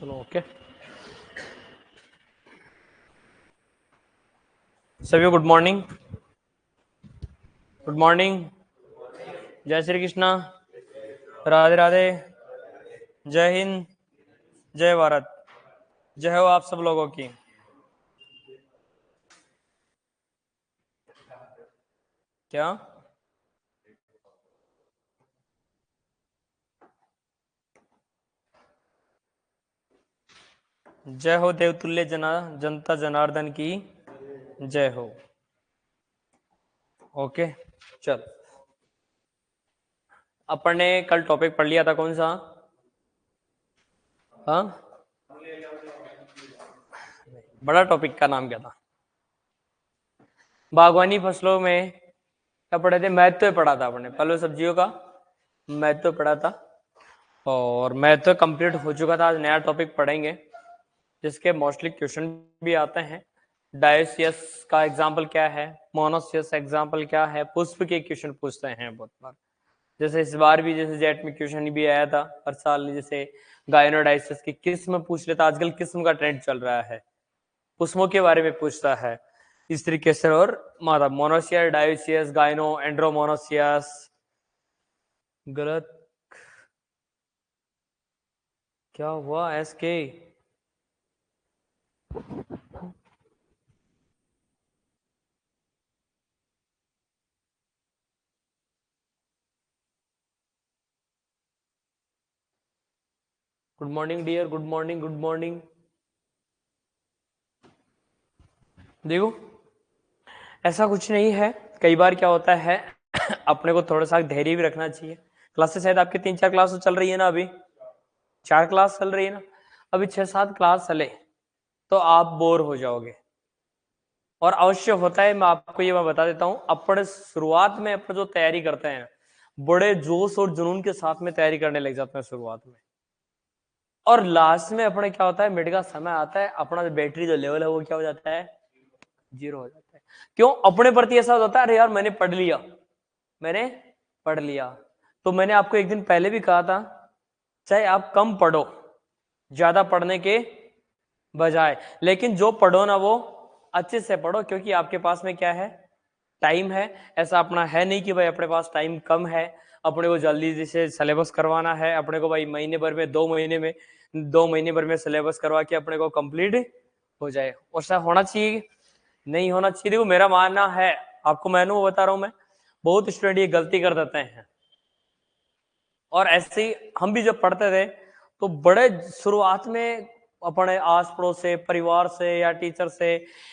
चलो ओके। सभी good morning. Good morning. जय श्री कृष्णा। राधे राधे। जय हिंद। जय भारत। जय हो आप सब लोगों की। क्या जय हो देवतुल्य जनता जनार्दन की जय हो। ओके चल, अपन ने कल टॉपिक पढ़ लिया था कौन सा? हाँ, बड़ा टॉपिक का नाम क्या था? बागवानी फसलों में क्या पढ़े थे? महत्व पढ़ा था अपने, फलों सब्जियों का महत्व पढ़ा था और महत्व कंप्लीट हो चुका था। आज नया टॉपिक पढ़ेंगे जिसके मोस्टली क्वेश्चन भी आते हैं। डायोसियस का एग्जाम्पल क्या है, मोनोसियस एग्जाम्पल क्या है, पुष्प के क्वेश्चन पूछते हैं बहुत बार। जैसे इस बार भी जैसे जेट में क्वेश्चन भी आया था हर साल, जैसे गायनोडाइसिस की किस्म पूछ लेता। आजकल किस्म का ट्रेंड चल रहा है, पुष्पों के बारे में पूछता है इस तरीके से। और मतलब मोनोसियस, डायोसियस, गायनो, एंड्रोमोनोसियस। गलत क्या हुआ? SK good morning dear, good morning, good morning. देखो ऐसा कुछ नहीं है, कई बार क्या होता है अपने को थोड़ा सा धैर्य भी रखना चाहिए। क्लासेस शायद आपकी 3-4 क्लास चल रही है ना, अभी 4 क्लास चल रही है ना, अभी 6-7 क्लास चले तो आप बोर हो जाओगे। और अवश्य होता है, मैं आपको ये मैं बता देता हूँ, अपने शुरुआत में अपने जो तैयारी करते हैं बड़े जोश और जुनून के साथ में तैयारी करने लग जाते हैं शुरुआत में, और लास्ट में अपने क्या होता है, मिड का समय आता है, अपना बैटरी जो लेवल है वो क्या हो जाता है, 0 हो जाता है। क्यों? अपने प्रति ऐसा हो जाता है, अरे यार मैंने पढ़ लिया, मैंने पढ़ लिया। तो मैंने आपको एक दिन पहले भी कहा था, चाहे आप कम पढ़ो ज्यादा पढ़ने के बजाय, लेकिन जो पढ़ो ना वो अच्छे से पढ़ो, क्योंकि आपके पास में क्या है, टाइम है। ऐसा अपना है नहीं कि भाई अपने पास टाइम कम है, अपने को जल्दी से सिलेबस करवाना है, अपने को भाई महीने भर में 2 महीने भर में सिलेबस करवा के अपने को कंप्लीट हो जाए। ऐसा होना चाहिए? नहीं होना चाहिए। देखो मेरा मानना है, आपको मैं बता रहा हूं, मैं बहुत स्टूडेंट ये गलती कर देते हैं। और ऐसे ही हम भी जब पढ़ते थे तो बड़े शुरुआत में अपने आस पड़ोस से, परिवार से या टीचर से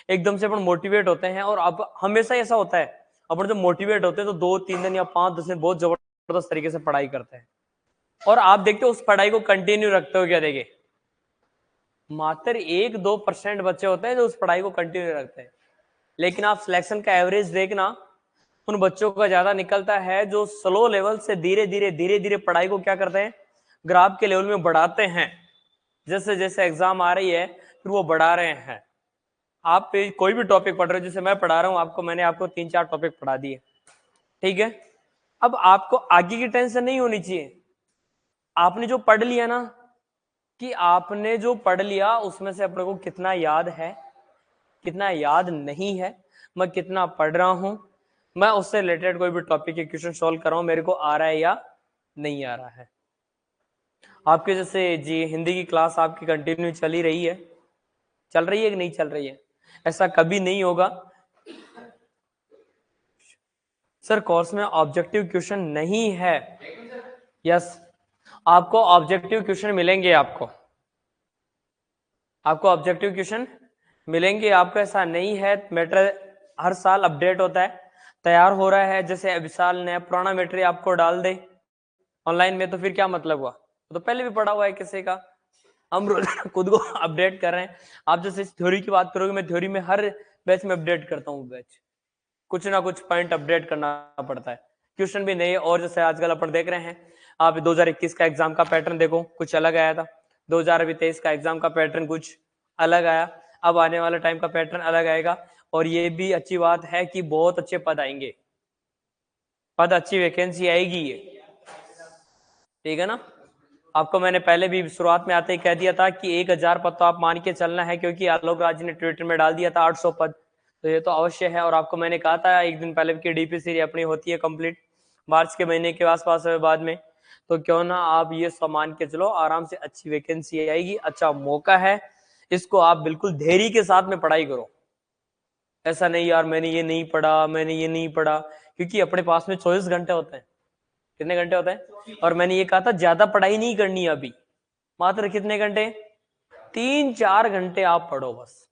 एकदम से अपन मोटिवेट होते हैं, और अब हमेशा ऐसा होता है अपन जब मोटिवेट होते हैं तो 2-3 दिन या 5-10 दिन बहुत जबरदस्त तरीके से पढ़ाई करते हैं, और आप देखते हो उस पढ़ाई को कंटिन्यू रखते हो क्या? देखे मात्र 1-2% बच्चे होते हैं जो उस पढ़ाई को कंटिन्यू रखते हैं, लेकिन आप सिलेक्शन का एवरेज देखना, उन बच्चों का ज्यादा निकलता है जो स्लो लेवल से धीरे धीरे धीरे धीरे पढ़ाई को क्या करते हैं, ग्राफ के लेवल में बढ़ाते हैं। जैसे जैसे एग्जाम आ रही है फिर वो बढ़ा रहे हैं। आप कोई भी टॉपिक पढ़ रहे हो, जैसे मैं पढ़ा रहा हूं आपको, मैंने आपको 3-4 टॉपिक पढ़ा दिए, ठीक है। अब आपको आगे की टेंशन नहीं होनी चाहिए। आपने जो पढ़ लिया ना, कि आपने जो पढ़ लिया उसमें से अपने को कितना याद है, कितना याद नहीं है, मैं कितना पढ़ रहा हूं, मैं उससे रिलेटेड कोई भी टॉपिक के क्वेश्चन सॉल्व कर रहा हूं, मेरे को आ रहा है या नहीं आ रहा है। आपके जैसे जी हिंदी की क्लास आपकी कंटिन्यू चल रही है कि नहीं चल रही है? ऐसा कभी नहीं होगा सर कोर्स में ऑब्जेक्टिव क्वेश्चन नहीं है। यस, आपको ऑब्जेक्टिव क्वेश्चन मिलेंगे, आपको ऑब्जेक्टिव क्वेश्चन मिलेंगे। आपको ऐसा नहीं है, मैटर हर साल अपडेट होता है, तैयार हो रहा है। जैसे विशाल ने पुराना मैटर आपको डाल दे ऑनलाइन में तो फिर क्या मतलब हुआ? तो पहले भी पढ़ा हुआ है किसी का, हम रोज खुद को अपडेट कर रहे हैं। आप जैसे थ्योरी की बात करोगे, मैं थ्योरी में हर बैच में अपडेट करता हूँ, बैच कुछ ना कुछ पॉइंट अपडेट करना पड़ता है। क्वेश्चन भी नए, और जैसे आजकल अपन देख रहे हैं, आप 2021 का एग्जाम का पैटर्न देखो, कुछ अलग आया था। 2023 का एग्जाम का पैटर्न कुछ अलग आया, अब आने वाला टाइम का पैटर्न अलग आएगा। और ये भी अच्छी बात है कि बहुत अच्छे पद आएंगे, पद अच्छी वैकेंसी आएगी, ये ठीक है ना। आपको मैंने पहले भी शुरुआत में आते ही कह दिया था कि 1000 पद तो आप मान के चलना है, क्योंकि आलोक राज ने ट्विटर में डाल दिया था 800 पद, तो ये तो अवश्य है। और आपको मैंने कहा था एक दिन पहले कि डीपी सीरीज अपनी होती है कंप्लीट मार्च के महीने के आसपास बाद में, तो क्यों ना आप ये सब मान के चलो, आराम से अच्छी वैकेंसी आएगी, अच्छा मौका है, इसको आप बिल्कुल धैर्य के साथ में पढ़ाई करो। ऐसा नहीं यार मैंने ये नहीं पढ़ा, मैंने ये नहीं पढ़ा, क्योंकि अपने पास में 24 घंटे होते हैं। कितने घंटे होते हैं? और मैंने ये कहा था ज्यादा पढ़ाई नहीं करनी है अभी, मात्र कितने घंटे? 3-4 घंटे आप पढ़ो बस,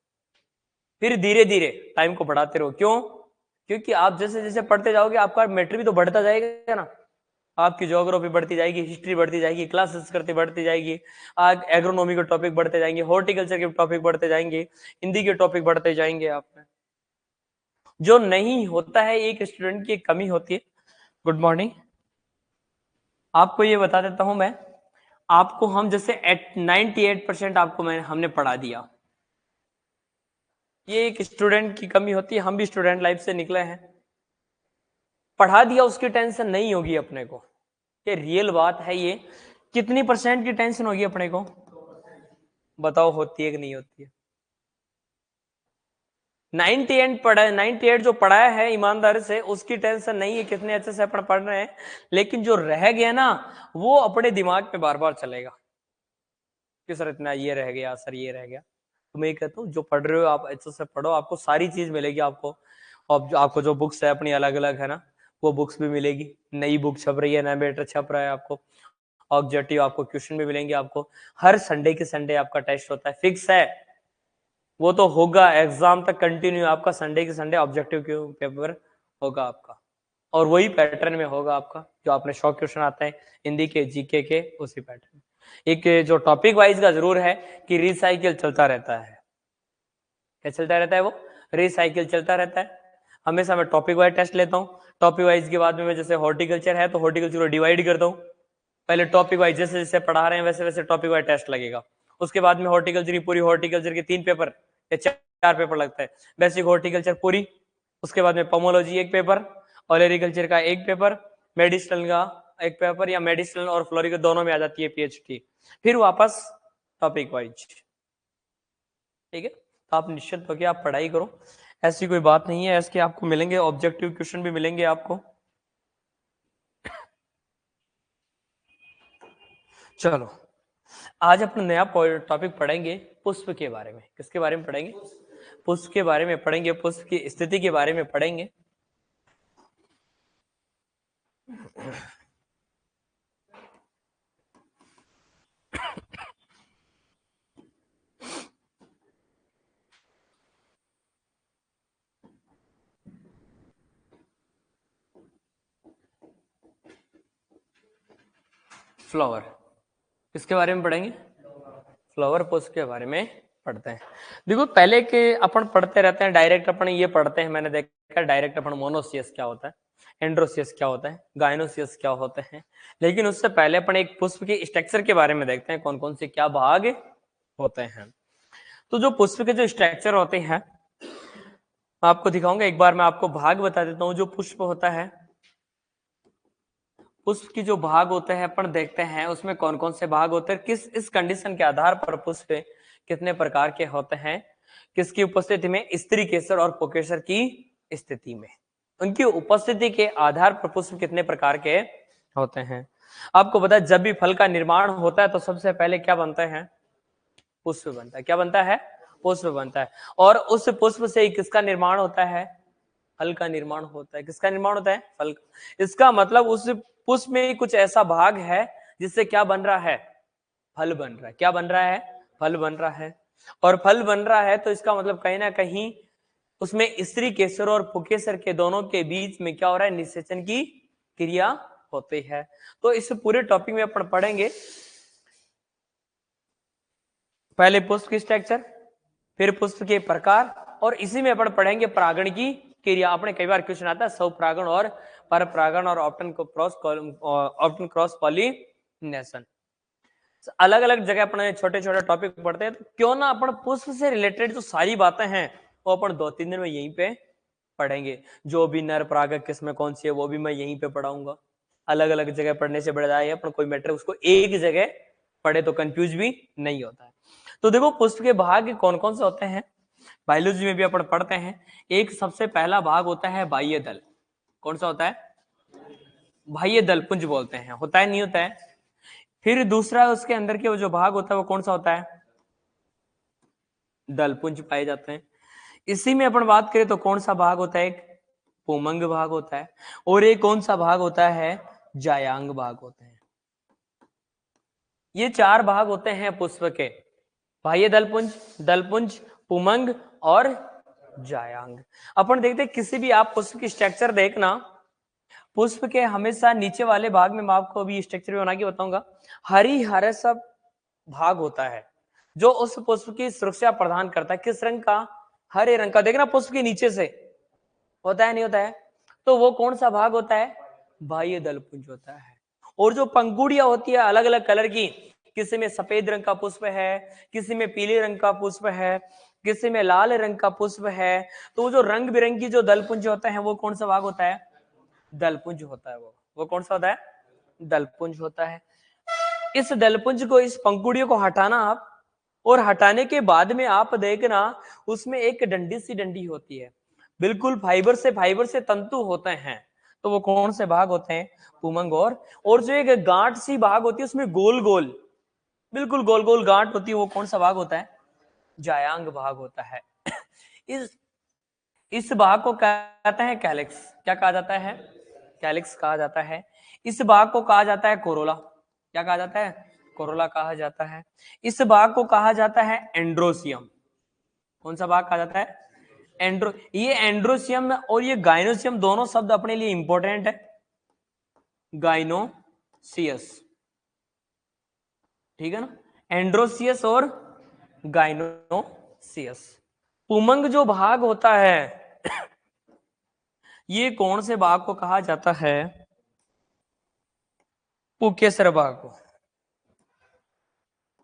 फिर धीरे धीरे टाइम को बढ़ाते रहो। क्यों? क्योंकि आप जैसे जैसे पढ़ते जाओगे आपका मैटर भी तो बढ़ता जाएगा ना, आपकी ज्योग्राफी बढ़ती जाएगी, हिस्ट्री बढ़ती जाएगी, क्लासेस करते बढ़ती जाएगी, आज एग्रोनॉमी के टॉपिक बढ़ते जाएंगे, हॉर्टिकल्चर के टॉपिक बढ़ते जाएंगे, हिंदी के टॉपिक बढ़ते जाएंगे। आप में जो नहीं होता है, एक स्टूडेंट की कमी होती है। गुड मॉर्निंग, आपको ये बता देता हूं मैं, आपको हम जैसे 98% आपको हमने पढ़ा दिया, ये एक स्टूडेंट की कमी होती है। हम भी स्टूडेंट लाइफ से निकले हैं, पढ़ा दिया उसकी टेंशन नहीं होगी अपने को, ये रियल बात है। ये कितनी % की टेंशन होगी अपने को बताओ, होती है कि नहीं होती है? 98 जो पढ़ाया है ईमानदारी से, उसकी टेंशन नहीं है कितने अच्छे से अपन पढ़ रहे हैं, लेकिन जो रह गया ना वो अपने दिमाग में बार बार चलेगा कि सर इतना ये रह गया, सर ये रह गया। तो मैं ये कहता हूँ जो पढ़ रहे हो आप अच्छे से पढ़ो, आपको सारी चीज मिलेगी। आपको जो बुक्स है अपनी अलग अलग है ना, वो बुक्स भी मिलेगी, नई बुक छप रही है, नया मैटर छप रहा है, आपको ऑब्जेक्टिव आपको क्वेश्चन भी मिलेंगे। आपको हर संडे के संडे आपका टेस्ट होता है, फिक्स है, वो तो होगा एग्जाम तक कंटिन्यू। आपका संडे के संडे ऑब्जेक्टिव पेपर होगा आपका, और वही पैटर्न में होगा आपका जो आपने शॉर्ट क्वेश्चन आता है हिंदी के, जीके के, उसी पैटर्न। एक जो टॉपिक वाइज का जरूर है कि रिसाइकिल चलता रहता है। क्या चलता रहता है? वो रिसाइकिल चलता रहता है। हमेशा मैं टॉपिक वाइज टेस्ट लेता हूँ, टॉपिक वाइज के बाद में मैं जैसे हॉर्टिकल्चर है तो हॉर्टिकल्चर को डिवाइड करता हूँ। पहले टॉपिक वाइज जैसे जैसे पढ़ा रहे हैं वैसे वैसे टॉपिक वाइज टेस्ट लगेगा। उसके बाद में हॉर्टिकल्चर की पूरी हॉर्टिकल्चर के 3 पेपर या 4 पेपर लगता है। बेसिक हॉर्टिकल्चर पूरी, उसके बाद में पोमोलॉजी एक पेपर, और एग्रीकल्चर का एक पेपर, मेडिसिनल का एक पेपर, या मेडिसिनल और फ्लोरिकल दोनों में आ जाती है पीएचडी। फिर वापस टॉपिक वाइज। ठीक है, तो आप निश्चित होकर आप पढ़ाई करो, ऐसी कोई बात नहीं है। ऐसे आपको मिलेंगे ऑब्जेक्टिव क्वेश्चन भी मिलेंगे आपको। चलो आज अपना नया टॉपिक पढ़ेंगे पुष्प के बारे में। किसके बारे में पढ़ेंगे? पुष्प के बारे में पढ़ेंगे, पुष्प की स्थिति के बारे में पढ़ेंगे। फ्लावर किसके बारे में पढ़ेंगे? फ्लावर पुष्प के बारे में पढ़ते हैं। देखो पहले के अपन पढ़ते रहते हैं डायरेक्ट, अपन ये पढ़ते हैं, मैंने देखा डायरेक्ट अपन मोनोसियस क्या होता है, एंड्रोसियस क्या होता है, गायनोसियस क्या होते हैं। लेकिन उससे पहले अपन एक पुष्प के स्ट्रक्चर के बारे में देखते हैं, कौन कौन से क्या भाग होते हैं। तो जो पुष्प के जो स्ट्रक्चर होते हैं आपको दिखाऊंगा, एक बार मैं आपको भाग बता देता हूँ। जो पुष्प होता है, पुष्प की जो भाग होते हैं अपन देखते हैं उसमें कौन कौन से भाग होते हैं, किस इस कंडीशन के आधार पर पुष्प कितने प्रकार के होते हैं, किसकी उपस्थिति में, स्त्री केसर और पुकेसर की स्थिति में, उनकी उपस्थिति के आधार पर पुष्प कितने प्रकार के होते हैं। आपको पता है जब भी फल का निर्माण होता है तो सबसे पहले क्या बनता है? पुष्प बनता है। क्या बनता है? पुष्प बनता है। और उस पुष्प से ही किसका निर्माण होता है? फल का निर्माण होता है। किसका निर्माण होता है? फल। इसका मतलब उस पुष्प में ही कुछ ऐसा भाग है जिससे क्या बन रहा है? फल बन रहा है। क्या बन रहा है? फल बन रहा है। और फल बन रहा है तो इसका मतलब कहीं ना कहीं उसमें स्त्री केसर और पुकेसर के दोनों के बीच में क्या हो रहा है? निषेचन की क्रिया होती है। तो इस पूरे टॉपिक में अपन पढ़ेंगे पहले पुष्प की स्ट्रक्चर, फिर पुष्प के प्रकार, और इसी में अपन पढ़ेंगे परागण की क्रिया। अपने कई बार क्वेश्चन आता है स्वपरागण और परपरागण और ऑप्टन क्रॉस पॉलिनेशन। अलग अलग जगह अपने छोटे छोटे टॉपिक पढ़ते हैं, तो क्यों ना अपन पुष्प से रिलेटेड जो सारी बातें हैं वो अपन 2-3 दिन में यहीं पे पढ़ेंगे। जो भी नर परागक किसमें कौन सी है वो भी मैं यहीं पे पढ़ाऊंगा। अलग अलग जगह पढ़ने से बढ़ जाए अपन कोई मैटर उसको एक जगह पढ़े तो कंफ्यूज भी नहीं होता है। तो देखो पुष्प के भाग कौन कौन से होते हैं, बायोलॉजी में भी अपन पढ़ते हैं। एक सबसे पहला भाग होता है बाह्य दल। कौन सा होता है? बाह्य दल पुंज बोलते हैं, होता है नहीं होता है। फिर दूसरा उसके अंदर के वो जो भाग होता है वो कौन सा होता है? दल पुंज पाए जाते हैं। इसी में अपन बात करें तो कौन सा भाग होता है? एक पुमंग भाग होता है, और एक कौन सा भाग होता है? जायांग भाग होते हैं। ये चार भाग होते हैं पुष्प के, बाह्य दलपुंज, दलपुंज, पुमंग और जायांग। अपन देखते हैं किसी भी आप पुष्प की स्ट्रक्चर देखना, पुष्प के हमेशा नीचे वाले भाग में मैं आपको अभी स्ट्रक्चर बना के बताऊंगा, हरी हरा सब भाग होता है जो उस पुष्प की सुरक्षा प्रदान करता है। किस रंग का? हरे रंग का। देखना पुष्प के नीचे से होता है नहीं होता है, तो वो कौन सा भाग होता है? बाह्य दलपुंज होता है। और जो पंखुड़ियां होती है अलग अलग कलर की, किसी में सफेद रंग का पुष्प है, किसी में पीले रंग का पुष्प है, किसी में लाल रंग का पुष्प है, तो वो जो रंग बिरंगी जो दलपुंज होता है वो कौन सा भाग होता है? दलपुंज होता है। वो कौन सा होता है? दलपुंज होता है। इस दलपुंज को, इस पंखुड़ियों को हटाना आप, और हटाने के बाद में आप देखना उसमें एक डंडी सी डंडी होती है, बिल्कुल फाइबर से तंतु होते हैं, तो वो कौन से भाग होते हैं? पुमंग। और जो एक गांठ सी भाग होती है उसमें गोल गोल, बिल्कुल गोल गोल गांठ होती है, वो कौन सा भाग होता है? जायांग भाग होता है। इस भाग को कहते हैं कैलिक्स। क्या कहा जाता है? कैलिक्स कहा जाता है। इस भाग को कहा जाता है कोरोला। क्या कहा जाता है? कोरोला कहा जाता है। इस भाग को कहा जाता है एंड्रोसियम। कौन सा भाग कहा जाता है? ये एंड्रोसियम और ये गाइनोसियम दोनों शब्द अपने लिए इंपॉर्टेंट है। गाइनोसियस, ठीक है ना, एंड्रोसियस और गाइनोसियस। पुमंग जो भाग होता है ये कौन से भाग को कहा जाता है? पुकेसर भाग को।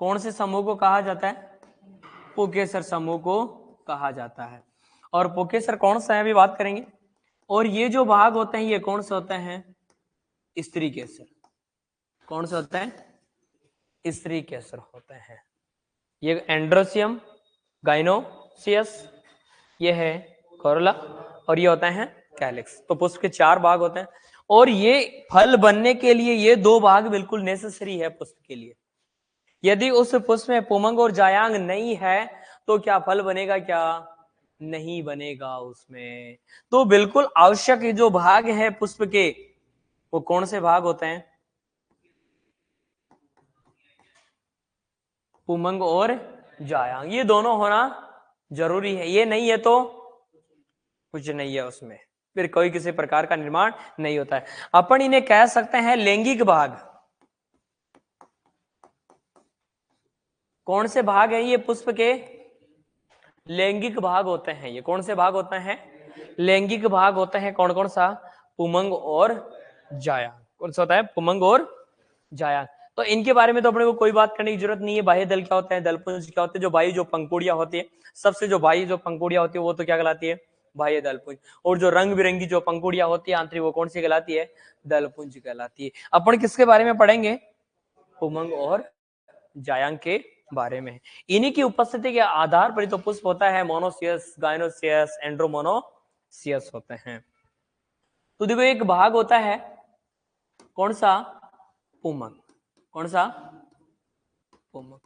कौन से समूह को कहा जाता है? पुकेसर समूह को कहा जाता है। और पुकेसर कौन सा है अभी बात करेंगे। और ये जो भाग होते हैं ये कौन से होते हैं? स्त्री केसर। कौन सा होता है? स्त्री केसर होते हैं। ये एंड्रोसियम, गाइनोसियस, ये है कोरोला, और ये होता है कैलिक्स। तो पुष्प के चार भाग होते हैं, और ये फल बनने के लिए ये दो भाग बिल्कुल नेसेसरी है पुष्प के लिए। यदि उस पुष्प में पुमंग और जायांग नहीं है तो क्या फल बनेगा? क्या नहीं बनेगा उसमें। तो बिल्कुल आवश्यक जो भाग है पुष्प के वो कौन से भाग होते हैं? पुमंग और जायांग, ये दोनों होना जरूरी है। ये नहीं है तो कुछ नहीं है उसमें, फिर कोई किसी प्रकार का निर्माण नहीं होता है। अपन इन्हें कह सकते हैं लैंगिक भाग। कौन से भाग है ये पुष्प के? लैंगिक भाग होते हैं। ये कौन से भाग होते हैं? लैंगिक भाग होते हैं। कौन कौन सा? पुमंग और जायांग। कौन सा होता है? पुमंग और जायांग। तो इनके बारे में तो अपने को कोई बात करने की जरूरत नहीं है। बाह्य दल क्या होता है, दलपुंज क्या होते हैं, जो बाह्य जो पंखुड़ियां होती है, सबसे जो बाह्य जो पंखुड़ियां होती है वो तो क्या कहलाती है? बाह्य दलपुंज। और जो रंग बिरंगी जो पंखुड़ियां होती है आंतरिक, वो कौन सी कहलाती है? दलपुंज कहलाती है। अपन किसके बारे में पढ़ेंगे? पुमंग और जायांग के बारे में। इन्हीं की उपस्थिति के आधार पर तो पुष्प होता है मोनोसियस, गाइनोसियस, एंड्रोमोनोसियस होते हैं। तो देखो एक भाग होता है कौन सा? पुमंग। कौन सा? पुमंग।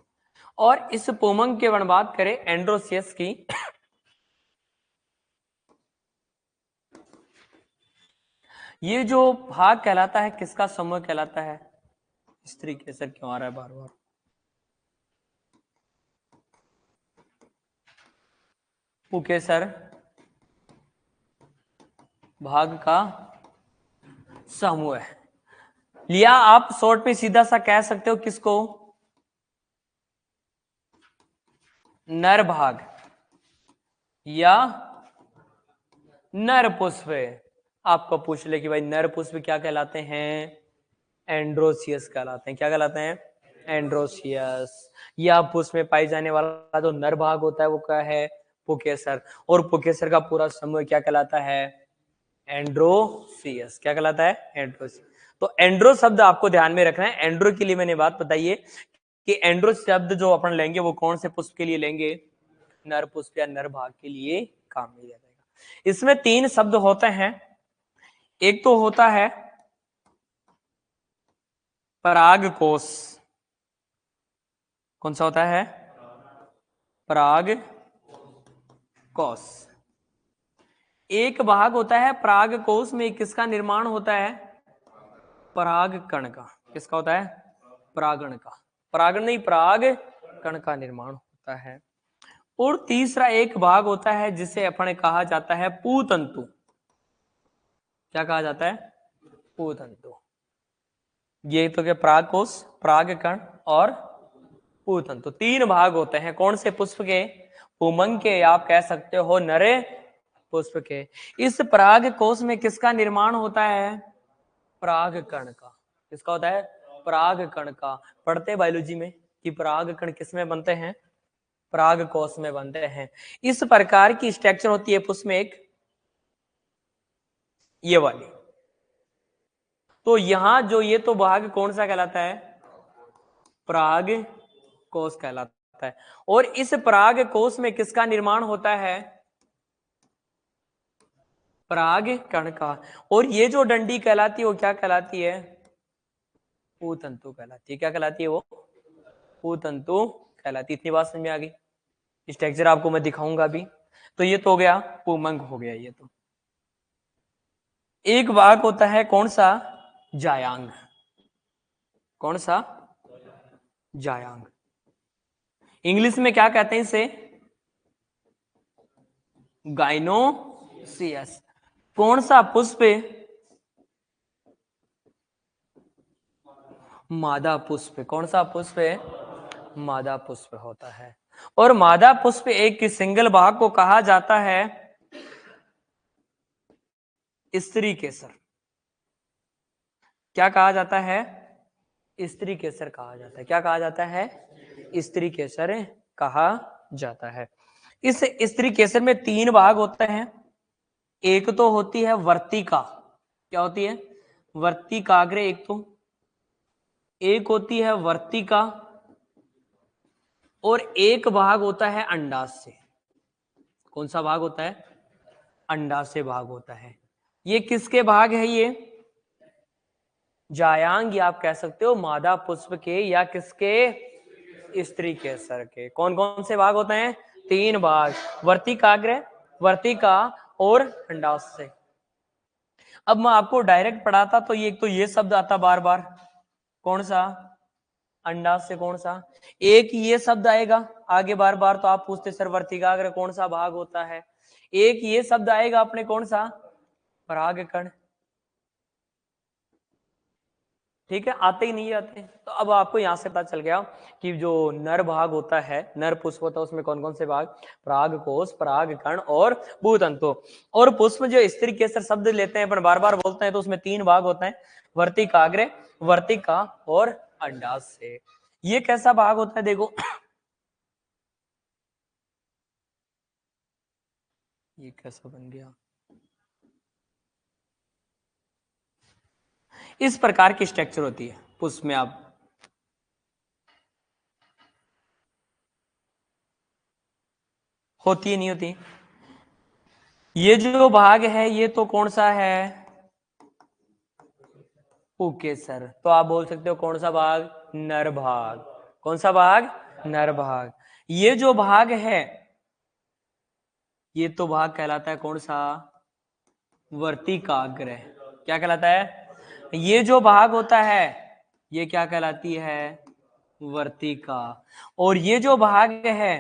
और इस पुमंग के बात करें एंड्रोसियस की, ये जो भाग कहलाता है किसका समूह कहलाता है? स्त्री केसर क्यों आ रहा है बार बार? पुकेसर भाग का समूह है। लिया आप शॉर्ट में सीधा सा कह सकते हो किसको? नर भाग या नर पुष्प। आपको पूछ ले कि भाई नर पुष्प क्या कहलाते हैं? एंड्रोसियस कहलाते हैं। क्या कहलाते हैं? एंड्रोसियस। या पुष्प में पाई जाने वाला जो नर भाग होता है वो क्या है? पुकेसर। और पुकेसर का पूरा समूह क्या कहलाता है? एंड्रोसियस। क्या कहलाता है? एंड्रोसियस। तो एंड्रो शब्द आपको ध्यान में रखना है। एंड्रो के लिए मैंने बात बताई है कि एंड्रोस शब्द जो अपन लेंगे वो कौन से पुष्प के लिए लेंगे, नर पुष्प या नर भाग के लिए काम में लिया जाएगा। इसमें 3 शब्द होते हैं, एक तो होता है परागकोश, कौन सा होता है, परागकोश। एक भाग होता है परागकोश में किसका निर्माण होता है, परागकण का। किसका होता है, परागण का, परागण नहीं परागकण का निर्माण होता है। और तीसरा एक भाग होता है जिसे अपन कहा जाता है पूतंतु। क्या कहा जाता है, पूतंतु। ये तो क्या, परागकोश, परागकण और पूतंतु, 3 भाग होते हैं। कौन से पुष्प के, पुमंग के, आप कह सकते हो नरे पुष्प के। इस परागकोश में किसका निर्माण होता है, परागकण का। किसका होता है, परागकण का। पढ़ते बायोलॉजी में कि परागकण किसमें बनते हैं, परागकोश में बनते हैं। इस प्रकार की स्ट्रक्चर होती है पुष्प में, एक ये वाली। तो यहां जो ये तो भाग कौन सा कहलाता है, परागकोश कहलाता है। और इस परागकोश में किसका निर्माण होता है, परागकण का। और ये जो डंडी कहलाती है वो क्या कहलाती है, पूतंतु कहलाती है। क्या कहलाती है वो, पूतंतु कहलाती है। इतनी बात समझ में आ गई। स्ट्रक्चर आपको मैं दिखाऊंगा अभी। तो ये तो हो गया, पुमंग हो गया ये तो। एक भाग होता है कौन सा, जायांग। कौन सा, जायांग। इंग्लिश में क्या कहते हैं इसे, गाइनोसियस। कौन सा पुष्प, मादा पुष्प। कौन सा पुष्प है, मादा पुष्प होता है। और मादा पुष्प एक सिंगल भाग को कहा जाता है स्त्री केसर। क्या कहा जाता है, स्त्री केसर कहा जाता है। क्या कहा जाता है, स्त्री केसर कहा जाता है। इस स्त्री केसर में 3 भाग होते हैं। एक तो होती है वर्तिका। क्या होती है, वर्तिकाग्र। एक होती है वर्तिका, और एक भाग होता है अंडाशय। कौन सा भाग होता है, अंडाशय भाग होता है। ये किसके भाग है, ये जायांग, या आप कह सकते हो मादा पुष्प के, या किसके, स्त्री केसर के। कौन कौन से भाग होते हैं, 3 भाग, वर्तिकाग्र, वर्तिका और अंडाशय। अब मैं आपको डायरेक्ट पढ़ाता तो ये, एक तो ये शब्द आता बार बार, कौन सा, अंडाशय। कौन सा, एक ये शब्द आएगा आगे बार बार, तो आप पूछते सर वर्तिकाग्र कौन सा भाग होता है। एक ये शब्द आएगा अपने, कौन सा, परागकण। ठीक है, आते ही नहीं आते। तो अब आपको यहां से पता चल गया कि जो नर भाग होता है, नर पुष्प होता है, उसमें कौन कौन से भाग, परागकोश, परागकण और पूतंतु। और पुष्प जो स्त्री केसर शब्द लेते हैं, पर बार बार बोलते हैं, तो उसमें 3 भाग होते हैं, वर्तिकाग्र, वर्तिका और अंडाशय। ये कैसा भाग होता है, देखो ये कैसा बन गया, इस प्रकार की स्ट्रक्चर होती है पुष्प में। आप होती है, नहीं होती। ये जो भाग है ये तो कौन सा है, पुकेसर। तो आप बोल सकते हो कौन सा भाग, नर भाग। कौन सा भाग, नर भाग। ये जो भाग है ये तो भाग कहलाता है कौन सा, वर्तिकाग्र। क्या कहलाता है, ये जो भाग होता है ये क्या कहलाती है, वर्तिका। और ये जो भाग है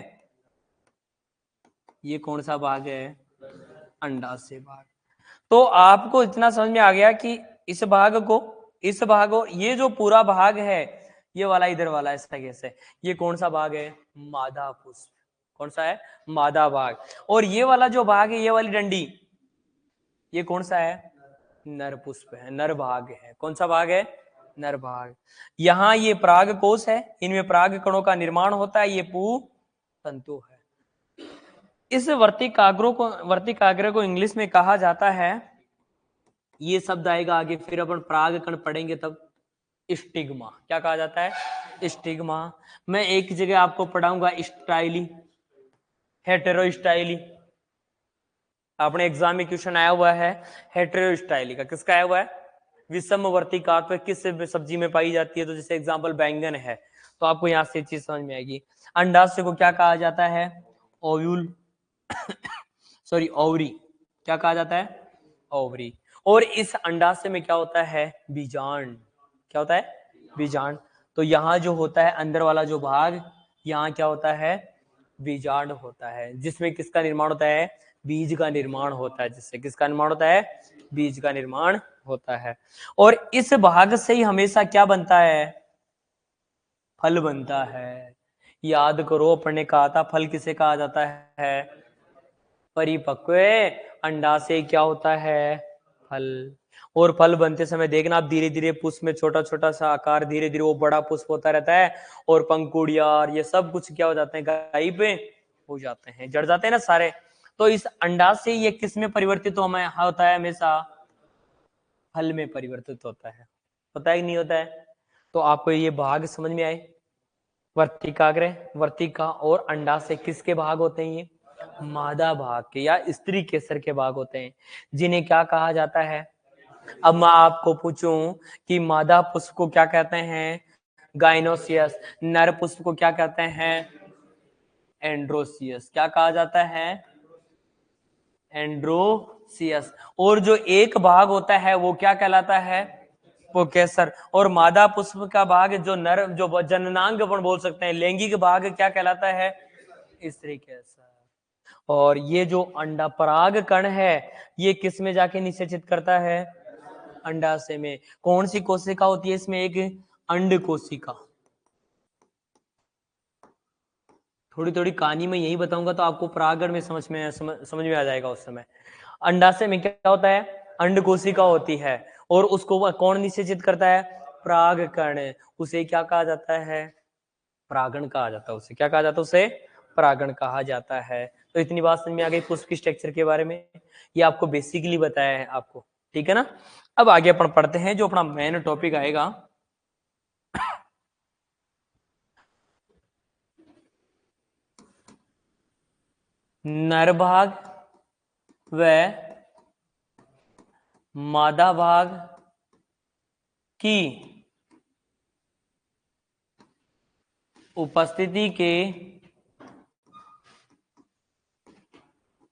ये कौन सा भाग है, अंडाशय भाग। तो आपको इतना समझ में आ गया कि इस भाग को, इस भाग को, ये जो पूरा भाग है, ये वाला इधर वाला इस तरीके से, ये कौन सा भाग है, मादा पुष्प। कौन सा है, मादा भाग। और ये वाला जो भाग है, ये वाली डंडी, ये कौन सा है, नर पुष्प है, नर भाग है। कौन सा भाग है, नर भाग। यहां ये पराग कोश है, इनमें पराग कणों का निर्माण होता है, ये पू तंतु है। इस वर्तिकाग्र को इंग्लिश में कहा जाता है, ये शब्द आएगा आगे, फिर अपन परागकण पढ़ेंगे तब, स्टिग्मा। क्या कहा जाता है, स्टिग्मा। मैं एक जगह आपको पढ़ाऊंगा स्टाइली, हेटेरोस्टाइली। अपने एग्जाम में क्वेश्चन आया हुआ है हेटेरोस्टाइली का। किसका आया हुआ है? विषमवर्ती काट किस सब्जी में पाई जाती है? तो जैसे एग्जाम्पल बैंगन है, तो आपको यहाँ से चीज समझ में आएगी। अंडाशय को क्या कहा जाता है? Ovule sorry ovary. क्या कहा जाता है? ओवरी। और इस अंडाशय में क्या होता है? बीजांड। क्या होता है? बीजांड। तो यहाँ जो होता है अंदर वाला जो भाग, यहाँ क्या होता है? बीजांड होता है, जिसमें किसका निर्माण होता है? बीज का निर्माण होता है। जिससे किसका निर्माण होता है? बीज का निर्माण होता है। और इस भाग से ही हमेशा क्या बनता है? फल बनता है। याद करो, अपन ने कहा था फल किसे कहा जाता है? परिपक्व अंडाशय क्या होता है? फल। और फल बनते समय देखना आप, धीरे धीरे पुष्प में छोटा छोटा सा आकार, धीरे धीरे वो बड़ा पुष्प होता रहता है, और पंखुड़िया और ये सब कुछ क्या हो जाते हैं? गायब हो जाते हैं, जड़ जाते हैं ना सारे। तो इस अंडाशय ये किस में परिवर्तित होता है? हमेशा फल में परिवर्तित होता है। होता है कि नहीं होता है? तो आपको ये भाग समझ में आए? वर्तिकाग्र, वर्तिका और अंडाशय किसके भाग होते हैं? ये मादा भाग के या स्त्री केसर के भाग होते हैं, जिन्हें क्या कहा जाता है? अब मैं आपको पूछूं कि मादा पुष्प को क्या कहते हैं? गाइनोसियस। नर पुष्प को क्या कहते हैं? एंड्रोसियस। क्या कहा जाता है? एंड्रोसियस। और जो एक भाग होता है वो क्या कहलाता है? वो केसर। और मादा पुष्प का भाग जो नर, जो जननांग अपन बोल सकते हैं, लैंगिक भाग क्या कहलाता है? स्त्री केसर। और ये जो अंडा पराग कण है, ये किस में जाके निषेचित करता है? अंडाशय में। कौन सी कोशिका होती है इसमें? एक अंड कोशिका। थोड़ी थोड़ी कहानी में यही बताऊंगा तो आपको परागण में समझ में आ जाएगा उस समय। अंडाशय में क्या होता है? अंड कोशिका होती है, और उसको कौन निषेचित करता है? परागकण। उसे क्या कहा जाता है? परागण कहा जाता है। उसे क्या कहा जाता है? उसे परागण कहा जाता है। तो इतनी बात समझ में आ गई पुष्प की स्ट्रक्चर के बारे में। ये आपको बेसिकली बताया है आपको, ठीक है ना? अब आगे अपन पढ़ते हैं जो अपना मेन टॉपिक आएगा। नर भाग व मादा भाग की उपस्थिति के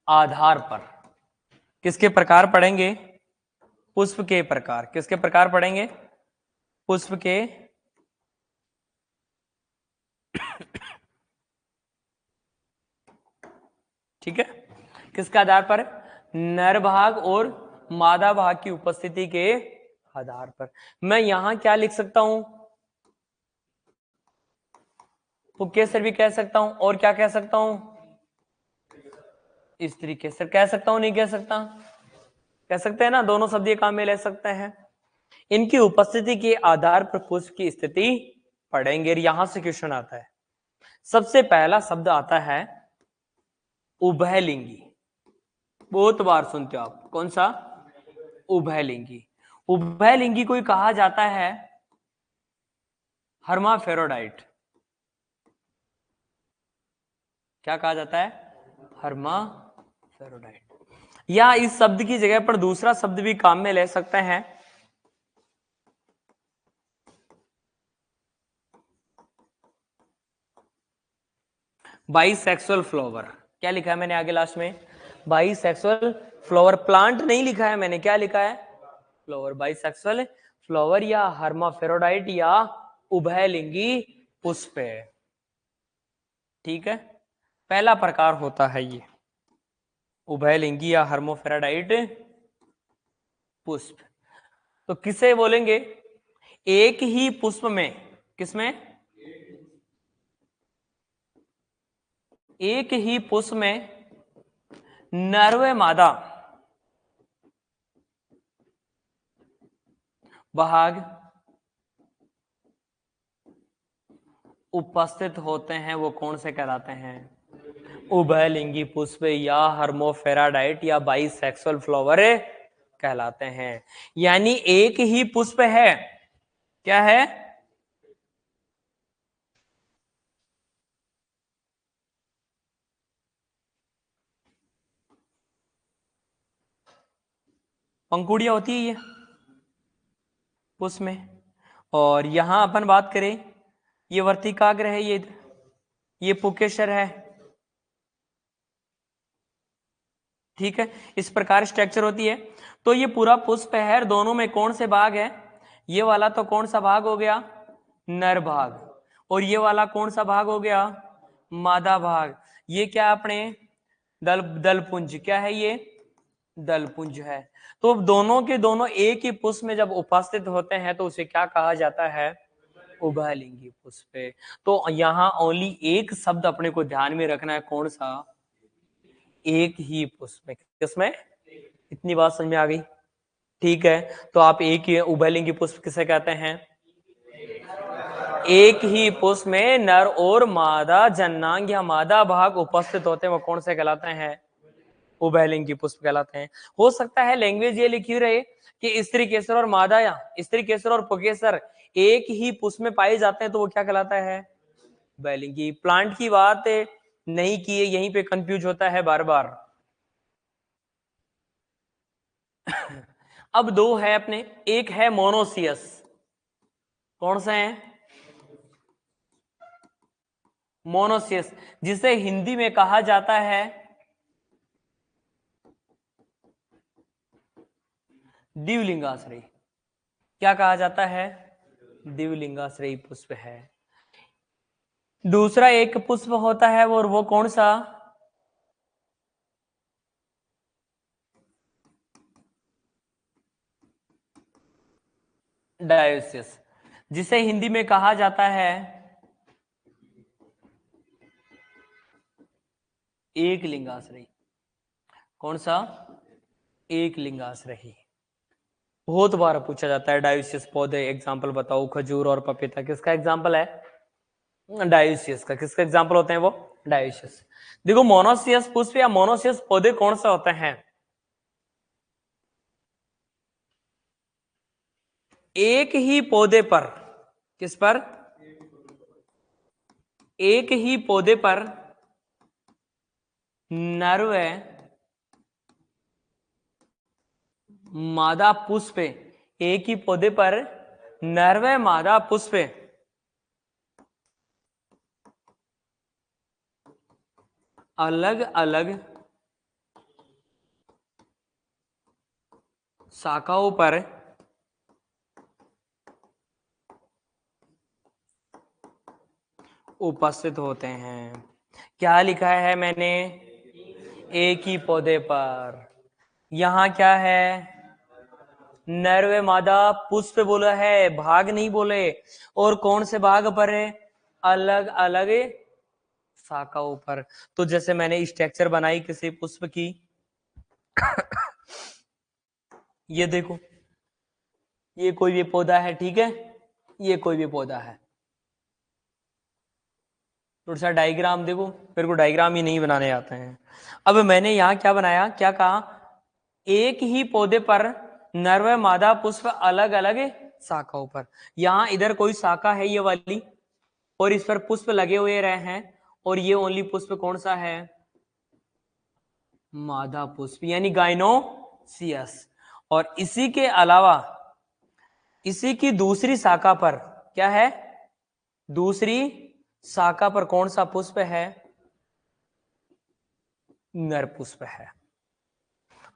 आधार पर किसके प्रकार पढ़ेंगे? पुष्प के प्रकार। किसके प्रकार पढ़ेंगे? पुष्प के ठीक है। किसके आधार पर? नर भाग और मादा भाग की उपस्थिति के आधार पर। मैं यहां क्या लिख सकता हूं? पुकेसर भी कह सकता हूं, और क्या कह सकता हूं? स्त्री केसर कह सकता हूं, नहीं कह सकता? कह सकते हैं ना, दोनों शब्द ये काम में ले सकते हैं। इनकी उपस्थिति के आधार पर पुष्प की स्थिति पढ़ेंगे। यहां से क्वेश्चन आता है। सबसे पहला शब्द आता है उभयलिंगी। बहुत बार सुनते हो आप। कौन सा? उभयलिंगी। उभयलिंगी को कहा जाता है हर्माफेरोडाइट। क्या कहा जाता है? हर्माफेरोडाइट। या इस शब्द की जगह पर दूसरा शब्द भी काम में ले सकते हैं, बाइसेक्सुअल फ्लावर। क्या लिखा है मैंने आगे लास्ट में? Bisexual flower. प्लांट नहीं लिखा है मैंने, क्या लिखा है? फ्लावर। बाइसेक्सुअल फ्लावर या हर्माफेरोडाइट या उभयलिंगी पुष्प है, ठीक है। पहला प्रकार होता है ये उभयलिंगी या हर्माफेरोडाइट पुष्प। तो किसे बोलेंगे? एक ही पुष्प में, किसमें? एक ही पुष्प में नर व मादा भाग उपस्थित होते हैं, वो कौन से कहलाते हैं? उभयलिंगी पुष्प या हर्माफेरोडाइट या बाइसेक्सुअल फ्लावर कहलाते हैं। यानी एक ही पुष्प है। क्या है? पंखुड़ियां होती है ये पुष्प में। और यहां अपन बात करें, ये वर्तिकाग्र है, ये पुकेशर है, ठीक है। इस प्रकार स्ट्रक्चर होती है। तो ये पूरा पुष्प है, दोनों में कौन से भाग है? ये वाला तो कौन सा भाग हो गया? नर भाग। और ये वाला कौन सा भाग हो गया? मादा भाग। ये क्या अपने दलपुंज, क्या है ये? दलपुंज है। तो दोनों के दोनों एक ही पुष्प में जब उपस्थित होते हैं तो उसे क्या कहा जाता है? उभयलिंगी पुष्प। तो यहाँ ओनली एक शब्द अपने को ध्यान में रखना है, कौन सा? एक ही पुष्प में। किसमें? इतनी बात समझ में आ गई? ठीक है। तो आप एक ही उभयलिंगी पुष्प किसे कहते हैं? एक ही पुष्प में नर और मादा जननांग या मादा भाग उपस्थित होते हैं, वो कौन से कहलाते हैं? उभयलिंगी पुष्प कहलाते हैं। हो सकता है लैंग्वेज ये लिखी रहे कि स्त्री केसर और मादा या स्त्री केसर और पुकेसर एक ही पुष्प में पाए जाते हैं, तो वो क्या कहलाता है? उभयलिंगी। प्लांट की बात नहीं की है, यहीं पे कंफ्यूज होता है बार बार। अब दो है अपने, एक है मोनोसियस। कौन सा है? मोनोसियस, जिसे हिंदी में कहा जाता है द्विलिंगाश्रयी। क्या कहा जाता है? द्विलिंगाश्रयी पुष्प है। दूसरा एक पुष्प होता है वो कौन सा? डायोसिस, जिसे हिंदी में कहा जाता है एक लिंगाश्रयी। कौन सा? एक लिंगाश्रयी। बहुत बार पूछा जाता है डायोसिस पौधे एग्जाम्पल बताओ। खजूर और पपीता किसका एग्जाम्पल है? डायोसिस का। किसका एग्जाम्पल होते हैं वो? डायोसिस। देखो मोनोसियस पुष्प या मोनोसियस पौधे कौन सा होते हैं? एक ही पौधे पर, किस पर? एक ही पौधे पर नर व मादा पुष्प, एक ही पौधे पर नर व मादा पुष्प अलग अलग शाखाओं पर उपस्थित होते हैं। क्या लिखा है मैंने? एक ही पौधे पर। यहां क्या है? नर व मादा पुष्प बोला है, भाग नहीं बोले। और कौन से भाग पर है? अलग अलग शाखाओं पर। तो जैसे मैंने स्ट्रक्चर बनाई किसी पुष्प की, ये देखो, ये कोई भी पौधा है, ठीक है, ये कोई भी पौधा है। थोड़ा सा डायग्राम देखो, मेरे को डायग्राम ही नहीं बनाने आते हैं। अब मैंने यहाँ क्या बनाया, क्या कहा? एक ही पौधे पर नर व मादा पुष्प अलग अलग शाखाओं पर। यहाँ इधर कोई शाखा है ये वाली, और इस पर पुष्प लगे हुए रहे हैं, और ये ओनली पुष्प कौन सा है? मादा पुष्प, यानी गाइनोसियस। और इसी के अलावा इसी की दूसरी शाखा पर क्या है? दूसरी शाखा पर कौन सा पुष्प है? नर पुष्प है।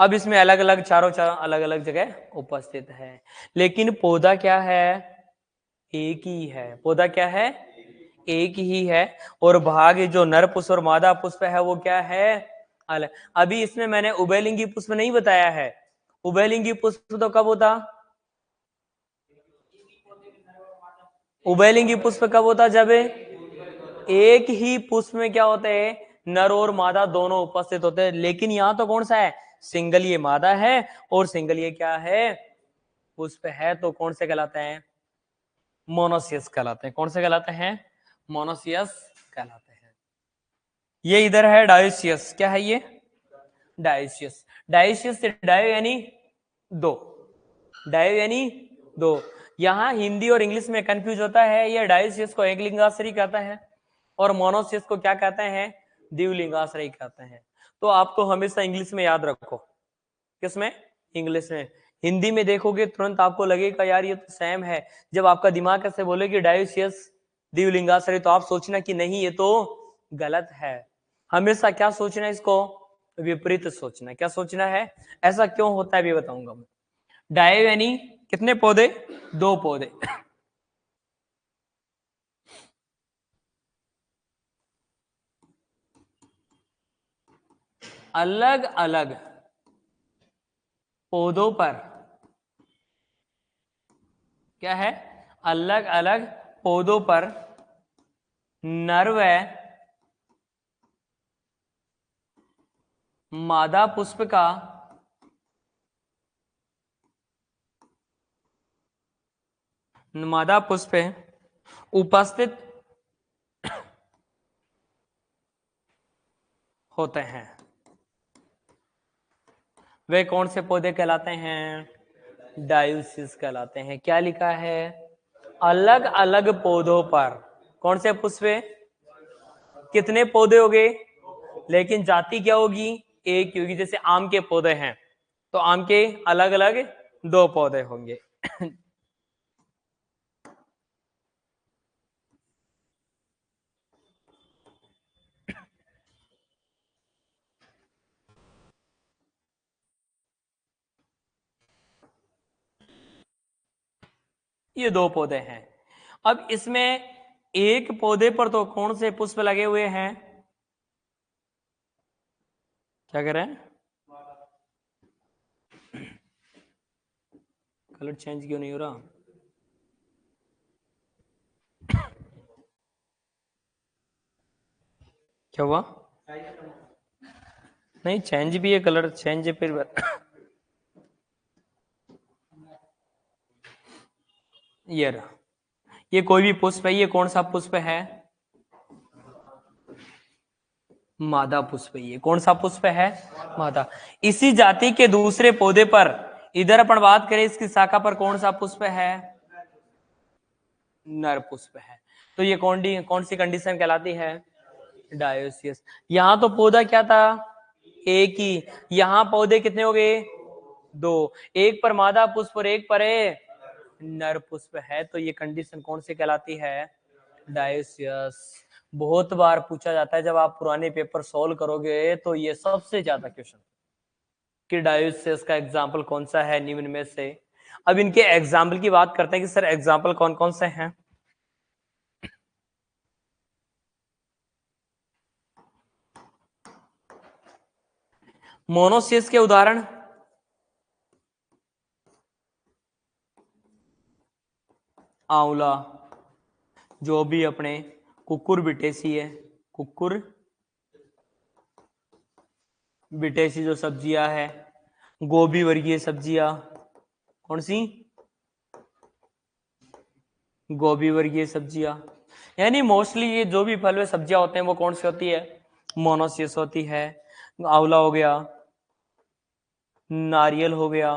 अब इसमें अलग अलग चारों अलग अलग जगह उपस्थित है, लेकिन पौधा क्या है? एक ही है। पौधा क्या है? एक ही है। और भाग जो नर पुष्प और मादा पुष्प है वो क्या है? अलग। अभी इसमें मैंने उभयलिंगी पुष्प नहीं बताया है। उभयलिंगी पुष्प तो कब होता? उभयलिंगी पुष्प कब होता? जब एक ही पुष्प में क्या होते हैं? नर और मादा दोनों उपस्थित होते हैं। लेकिन यहां तो कौन सा है? सिंगल ये मादा है और सिंगल ये क्या है? पुष्प है। तो कौन से कहलाते हैं? मोनोसियस कहलाते हैं। कौन से कहलाते हैं? मोनोसियस कहलाते हैं। ये इधर है डायोसियस। क्या है ये? डायोसियस। डायोसियस से डायो यानी दो, डायो यानी दो। यहां हिंदी और इंग्लिश में कंफ्यूज होता है। ये डायोसियस को एक लिंगाश्रयी कहता है और मोनोसियस को क्या कहते हैं? द्विलिंगाश्रयी कहते हैं। तो आपको हमेशा इंग्लिश में याद रखो। किसमें? इंग्लिश में। हिंदी में देखोगे तुरंत आपको लगेगा यार ये तो सेम है। जब आपका दिमाग ऐसे बोले कि डायोसियस द्विलिंगाश्रय, तो आप सोचना कि नहीं ये तो गलत है। हमेशा क्या सोचना है इसको? विपरीत सोचना है। क्या सोचना है? ऐसा क्यों होता है अभी बताऊंगा मैं। डायो यानी कितने पौधे? 2 पौधे। अलग अलग पौधों पर, क्या है? अलग अलग पौधों पर नर व मादा पुष्प का मादा पुष्प उपस्थित होते हैं। वे कौन से पौधे कहलाते हैं? डायोसिस कहलाते हैं। क्या लिखा है? अलग अलग पौधों पर कौन से पुष्प? कितने पौधे हो गए? लेकिन जाति क्या होगी? एक ही होगी। जैसे आम के पौधे हैं तो आम के अलग अलग 2 पौधे होंगे। ये 2 पौधे हैं। अब इसमें एक पौधे पर तो कौन से पुष्प लगे हुए हैं? क्या कह रहे हैं? कलर चेंज क्यों नहीं हो रहा? क्या हुआ? नहीं, चेंज भी है कलर, चेंज फिर ये रहा। ये कोई भी पुष्प है, ये कौन सा पुष्प है? मादा पुष्प। ये कौन सा पुष्प है? मादा। इसी जाति के दूसरे पौधे पर, इधर अपन बात करें इसकी शाखा पर, कौन सा पुष्प है? नर पुष्प है। तो ये कौन सी कंडीशन कहलाती है? डायोसियस। यहां तो पौधा क्या था? एक ही। यहां पौधे कितने हो गए? 2। एक पर मादा पुष्प और एक पर नर पुष्प है। तो ये कंडीशन कौन सी कहलाती है? डायोसियस। बहुत बार पूछा जाता है, जब आप पुराने पेपर सॉल्व करोगे तो ये सबसे ज्यादा क्वेश्चन कि डायोसियस का एग्जाम्पल कौन सा है निम्न में से। अब इनके एग्जाम्पल की बात करते हैं कि सर एग्जाम्पल कौन कौन से हैं। मोनोसियस के उदाहरण? आंवला, जो भी अपने कुकुर बिटेसी है, कुकुर बिटेसी जो सब्जियां है, गोभी वर्गीय सब्जियां, कौन सी? गोभी वर्गीय सब्जियां। यानी मोस्टली ये जो भी फल व सब्जियां होते हैं वो कौन सी होती है? मोनोसियस होती है। आंवला हो गया, नारियल हो गया,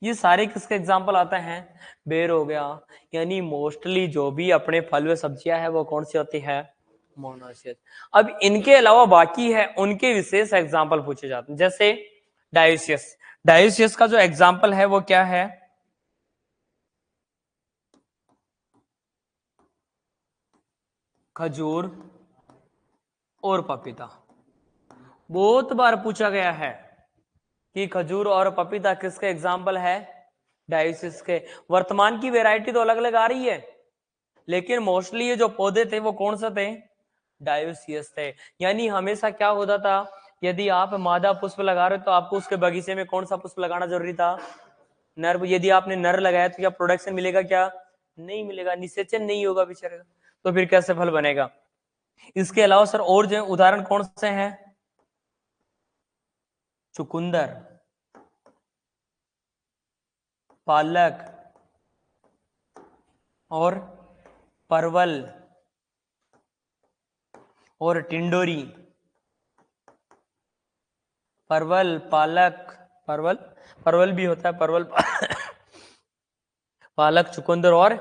ये सारे किसके एग्जाम्पल आते हैं? बेर हो गया। यानी मोस्टली जो भी अपने फल व सब्जियां है वो कौन सी होती है? मोनोसियस। अब इनके अलावा बाकी है उनके विशेष एग्जाम्पल पूछे जाते हैं। जैसे डायोसियस। डायोसियस का जो एग्जाम्पल है वो क्या है? खजूर और पपीता। बहुत बार पूछा गया है कि खजूर और पपीता किसके एग्जाम्पल है? डायोसियस के। वर्तमान की वैरायटी तो अलग अलग आ रही है, लेकिन मोस्टली ये जो पौधे थे वो कौन से थे? डायोसियस थे। यानी हमेशा क्या होता था, यदि आप मादा पुष्प लगा रहे हो तो आपको उसके बगीचे में कौन सा पुष्प लगाना जरूरी था? नर। यदि आपने नर लगाया तो क्या प्रोडक्शन मिलेगा? क्या नहीं मिलेगा, निषेचन नहीं होगा बेचारे का, तो फिर कैसे फल बनेगा? इसके अलावा सर और जो उदाहरण कौन से हैं? चुकंदर, पालक और परवल और टिंडोरी। परवल, पालक, परवल, परवल भी होता है, परवल पालक, चुकंदर और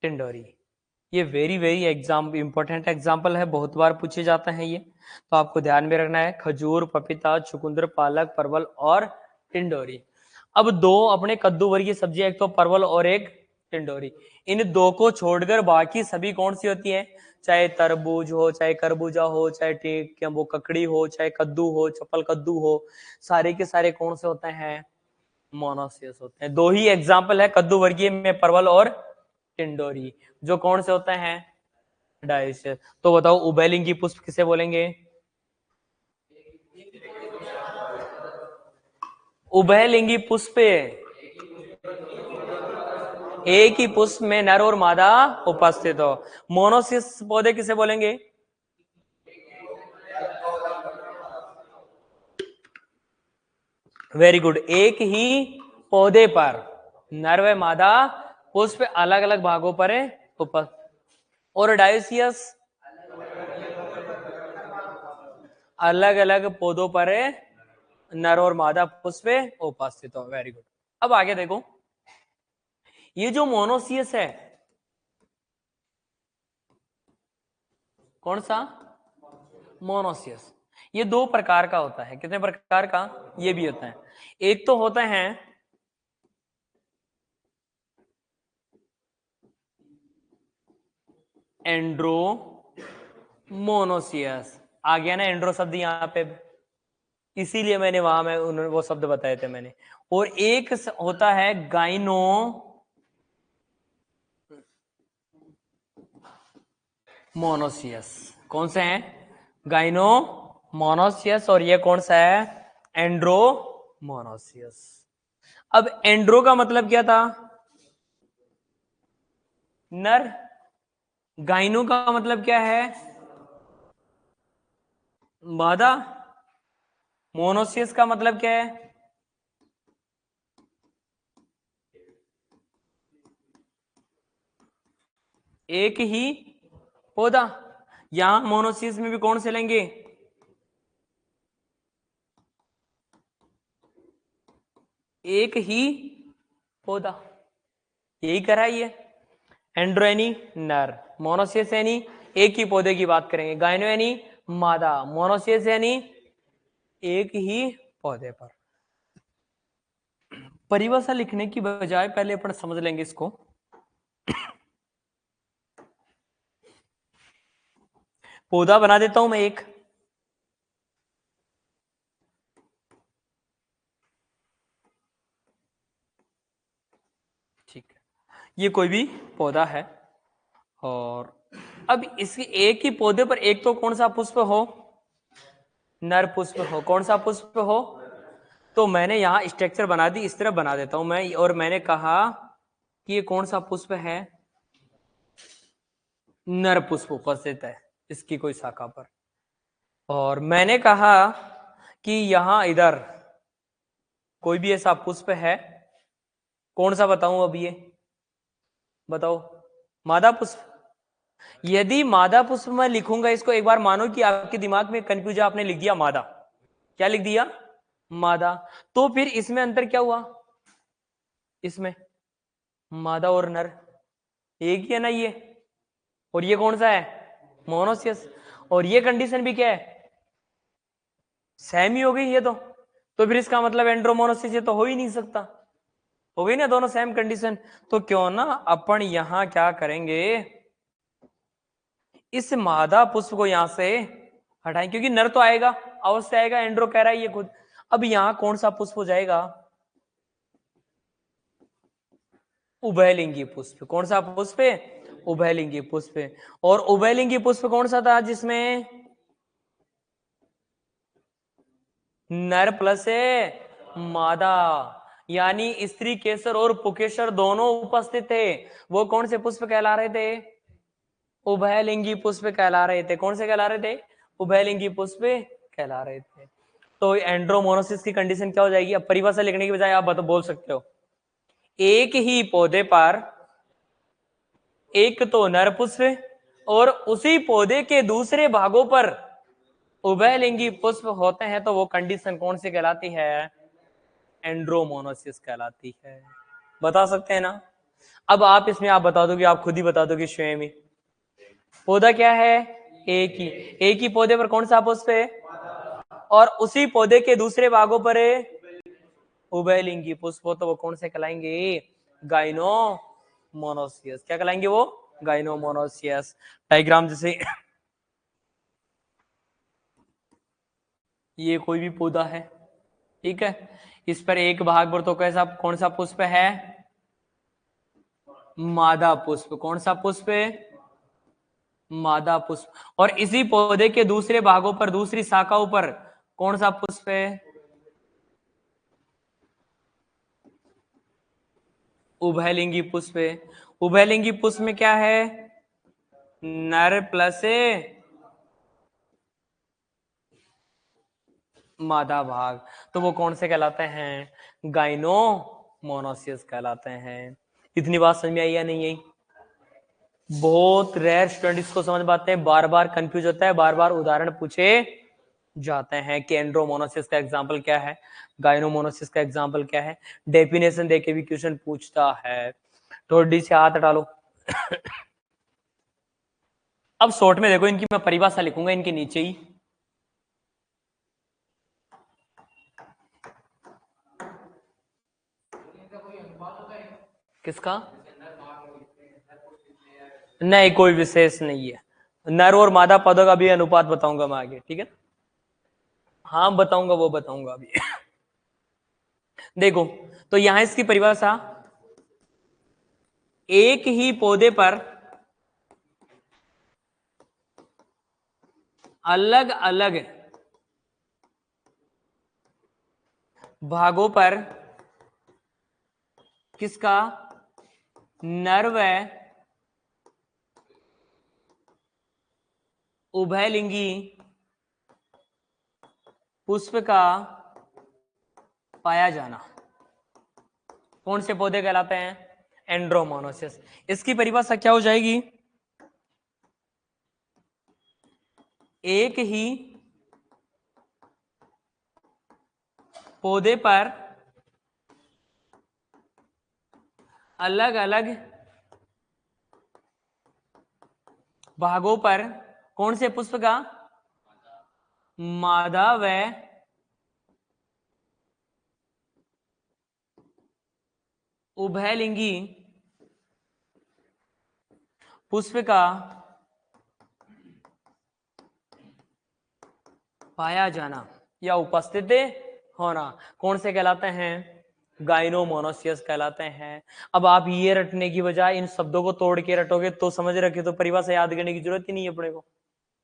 टिंडोरी। ये वेरी वेरी इंपॉर्टेंट एग्जाम्पल है, बहुत बार पूछे जाते हैं ये, तो आपको ध्यान में रखना है। खजूर, पपीता, चुकंदर, पालक, परवल और टिंडोरी। अब दो अपने कद्दू वर्गीय सब्जियां, एक तो परवल और एक टिंडोरी, इन दो को छोड़कर बाकी सभी कौन सी होती हैं? चाहे तरबूज हो, चाहे खरबूजा हो, चाहे क्या वो ककड़ी हो, चाहे कद्दू हो, चपल कद्दू हो, सारे के सारे कौन से होते हैं? मोनोसियस होते हैं। दो ही एग्जाम्पल है कद्दू वर्गीय में, परवल और टिंडोरी, जो कौन से होते हैं? डायसियस। तो बताओ उभयलिंगी पुष्प किसे बोलेंगे? उभयलिंगी पुष्प एक ही पुष्प में नर और मादा उपस्थित हो। मोनोसियस पौधे किसे बोलेंगे? वेरी गुड, एक ही पौधे पर नर व मादा पुष्प अलग अलग भागों पर उपस्थित। और डायोसियस अलग अलग पौधों पर नर और मादा पुष्प उपस्थित हो। Very good. अब आगे देखो, ये जो मोनोसियस है, कौन सा? मोनोसियस। ये दो प्रकार का होता है। कितने प्रकार का? ये भी होता है। एक तो होता है एंड्रोमोनोसियस। आ गया ना एंड्रो शब्द यहां पे, इसीलिए मैंने वहां में उन्होंने वो शब्द बताए थे मैंने। और एक होता है गाइनो मोनोसियस। कौन से हैं? Gyno monoecious. और ये कौन सा है? एंड्रोमोनोसियस। अब एंड्रो का मतलब क्या था? नर। गाइनो का मतलब क्या है? मादा। मोनोसियस का मतलब क्या है? एक ही पौधा। यहां मोनोसियस में भी कौन से लेंगे? एक ही पौधा, यही करा ही है। एंड्रो यानी नर, मोनोसियस यानी एक ही पौधे की बात करेंगे, गायनो यानी मादा, मोनोसियस यानी एक ही पौधे पर। परिभाषा लिखने की बजाय पहले अपन समझ लेंगे इसको। पौधा बना देता हूं मैं एक, ठीक है, ये कोई भी पौधा है, और अब इसके एक ही पौधे पर एक तो कौन सा पुष्प हो? नर पुष्प हो। कौन सा पुष्प हो? तो मैंने यहां स्ट्रक्चर बना दी, इस तरह बना देता हूं मैं, और मैंने कहा कि ये कौन सा पुष्प है? नर पुष्प उपस्थित है इसकी कोई शाखा पर। और मैंने कहा कि यहां इधर कोई भी ऐसा पुष्प है, कौन सा बताऊं अब ये? बताओ। मादा पुष्प। यदि मादा पुष्प मैं लिखूंगा इसको, एक बार मानो कि आपके दिमाग में कंफ्यूजन, आपने लिख दिया मादा। क्या लिख दिया? मादा। तो फिर इसमें अंतर क्या हुआ? इसमें मादा और नर एक ही है ना ये। और ये कौन सा है? मोनोसियस। और ये कंडीशन भी क्या है? सेम ही हो गई ये तो फिर इसका मतलब एंड्रोमोनोसिस ये तो हो ही नहीं सकता। हो गई ना दोनों सेम कंडीशन। तो क्यों ना अपन यहां क्या करेंगे, इस मादा पुष्प को यहां से हटाएं, क्योंकि नर तो आएगा, अवश्य आएगा, एंड्रो कह रहा है ये खुद। अब यहां कौन सा पुष्प हो जाएगा? उभयलिंगी पुष्प। कौन सा पुष्प? उभयलिंगी पुष्प। और उभयलिंगी पुष्प कौन सा था जिसमें नर प्लस मादा, यानी स्त्री केसर और पुकेसर दोनों उपस्थित थे। वो कौन से पुष्प कहला रहे थे? उभयलिंगी पुष्प कहला रहे थे। कौन से कहला रहे थे? उभयलिंगी पुष्प कहला रहे थे। तो एंड्रोमोनोसिस की कंडीशन क्या हो जाएगी? अब परिभाषा लिखने की बजाय आप बोल सकते हो, एक ही पौधे पर एक तो नर पुष्प और उसी पौधे के दूसरे भागों पर उभयलिंगी पुष्प होते हैं, तो वो कंडीशन कौन सी कहलाती है? एंड्रोमोनोसिस कहलाती है। बता सकते हैं ना? अब आप इसमें आप बता दोगे, आप खुद ही बता दोगे स्वयं ही। पौधा क्या है? एक ही पौधे पर कौन सा पुष्प है? और उसी पौधे के दूसरे भागों पर है उभयलिंगी पुष्प हो तो वो कौन से कहलाएंगे? गाइनोमोनोसियस। क्या कहलाएंगे वो? गाइनोमोनोसियस। डायग्राम जैसे ये कोई भी पौधा है, ठीक है, इस पर एक भाग पर तो कैसा कौन सा पुष्प है? मादा पुष्प। कौन सा पुष्प है? मादा पुष्प। और इसी पौधे के दूसरे भागों पर, दूसरी शाखाओं पर कौन सा पुष्प है? उभयलिंगी पुष्प है। उभयलिंगी पुष्प में क्या है? नर प्लस मादा भाग। तो वो कौन से कहलाते हैं? गाइनोमोनोसियस कहलाते हैं। इतनी बात समझ में आई या नहीं आई? बहुत रेयर स्टूडेंट इसको समझ पाते हैं, बार बार कंफ्यूज होता है, बार बार उदाहरण पूछे जाते हैं कि एंड्रोमोनोसिस का एग्जांपल क्या है, गाइनोमोनोसिस का एग्जांपल क्या है। डेफिनेशन देके भी क्वेश्चन पूछता है। थोड़ी से हाथ हटा लो। अब शॉर्ट में देखो, इनकी मैं परिभाषा लिखूंगा इनके नीचे ही। किसका? नहीं, कोई विशेष नहीं है। नर और मादा पदों का भी अनुपात बताऊंगा मैं आगे, ठीक है। हाँ बताऊंगा, वो बताऊंगा अभी। देखो, तो यहां इसकी परिभाषा, एक ही पौधे पर अलग अलग भागों पर किसका? नर व उभयलिंगी पुष्प का पाया जाना कौन से पौधे कहलाते हैं? एंड्रोमोनोसिस। इसकी परिभाषा क्या हो जाएगी? एक ही पौधे पर अलग अलग भागों पर कौन से पुष्प का? मादा व उभयलिंगी पुष्प का पाया जाना या उपस्थित होना कौन से कहलाते हैं? गाइनोमोनोसियस कहलाते हैं। अब आप ये रटने की बजाय इन शब्दों को तोड़ के रटोगे तो समझ रखे, तो परिभाषा याद करने की जरूरत ही नहीं है अपने को,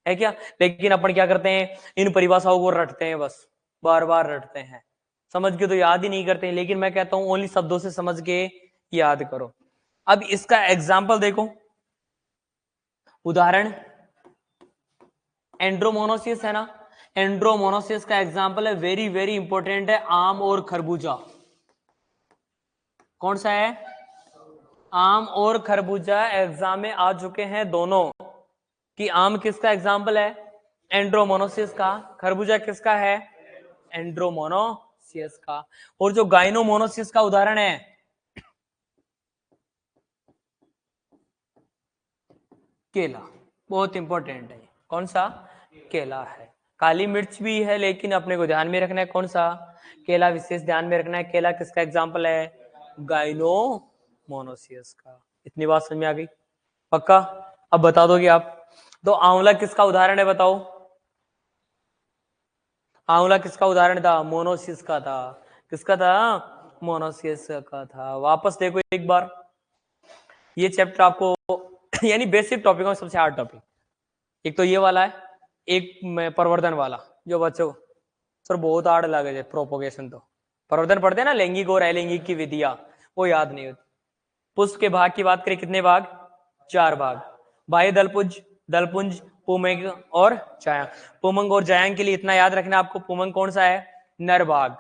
है क्या। लेकिन अपन क्या करते हैं, इन परिभाषाओं को रटते हैं, बस बार बार रटते हैं, समझ के तो याद ही नहीं करते हैं। लेकिन मैं कहता हूं ओनली शब्दों से समझ के याद करो। अब इसका एग्जाम्पल देखो, उदाहरण एंड्रोमोनोसियस है ना, एंड्रोमोनोसियस का एग्जाम्पल है, वेरी वेरी इंपॉर्टेंट है, आम और खरबूजा। कौन सा है? आम और खरबूजा एग्जाम में आ चुके हैं दोनों, कि आम किसका एग्जाम्पल है? एंड्रोमोनोसियस का। खरबूजा किसका है? एंड्रोमोनोसियस का। और जो गाइनोमोनोसियस का उदाहरण है, केला, बहुत इंपॉर्टेंट है। कौन सा? केला है। काली मिर्च भी है, लेकिन अपने को ध्यान में रखना है कौन सा? केला विशेष ध्यान में रखना है। केला किसका एग्जाम्पल है? गाइनोमोनोसियस का। इतनी बात समझ में आ गई? पक्का? अब बता दोगे आप? तो आंवला किसका उदाहरण है बताओ? आंवला किसका उदाहरण था? मोनोसियस का था। किसका था? मोनोसियस का था। वापस देखो एक बार, ये चैप्टर आपको यानी बेसिक टॉपिक में सबसे हार्ड टॉपिक एक तो ये वाला है, एक प्रवर्धन वाला, जो बच्चों सर बहुत हार्ड लगे थे। प्रोपोगेशन तो प्रवर्धन पढ़ते हैं ना, लैंगिक और अलैंगिक की विधियां, वो याद नहीं होती। पुष्प के भाग की बात करें, कितने भाग? 4 भाग। बाह्य दलपुंज, दलपुंज, पुमंग और जायांग। पुमंग और जायांग के लिए इतना याद रखना आपको, पुमंग कौन सा है? नर भाग।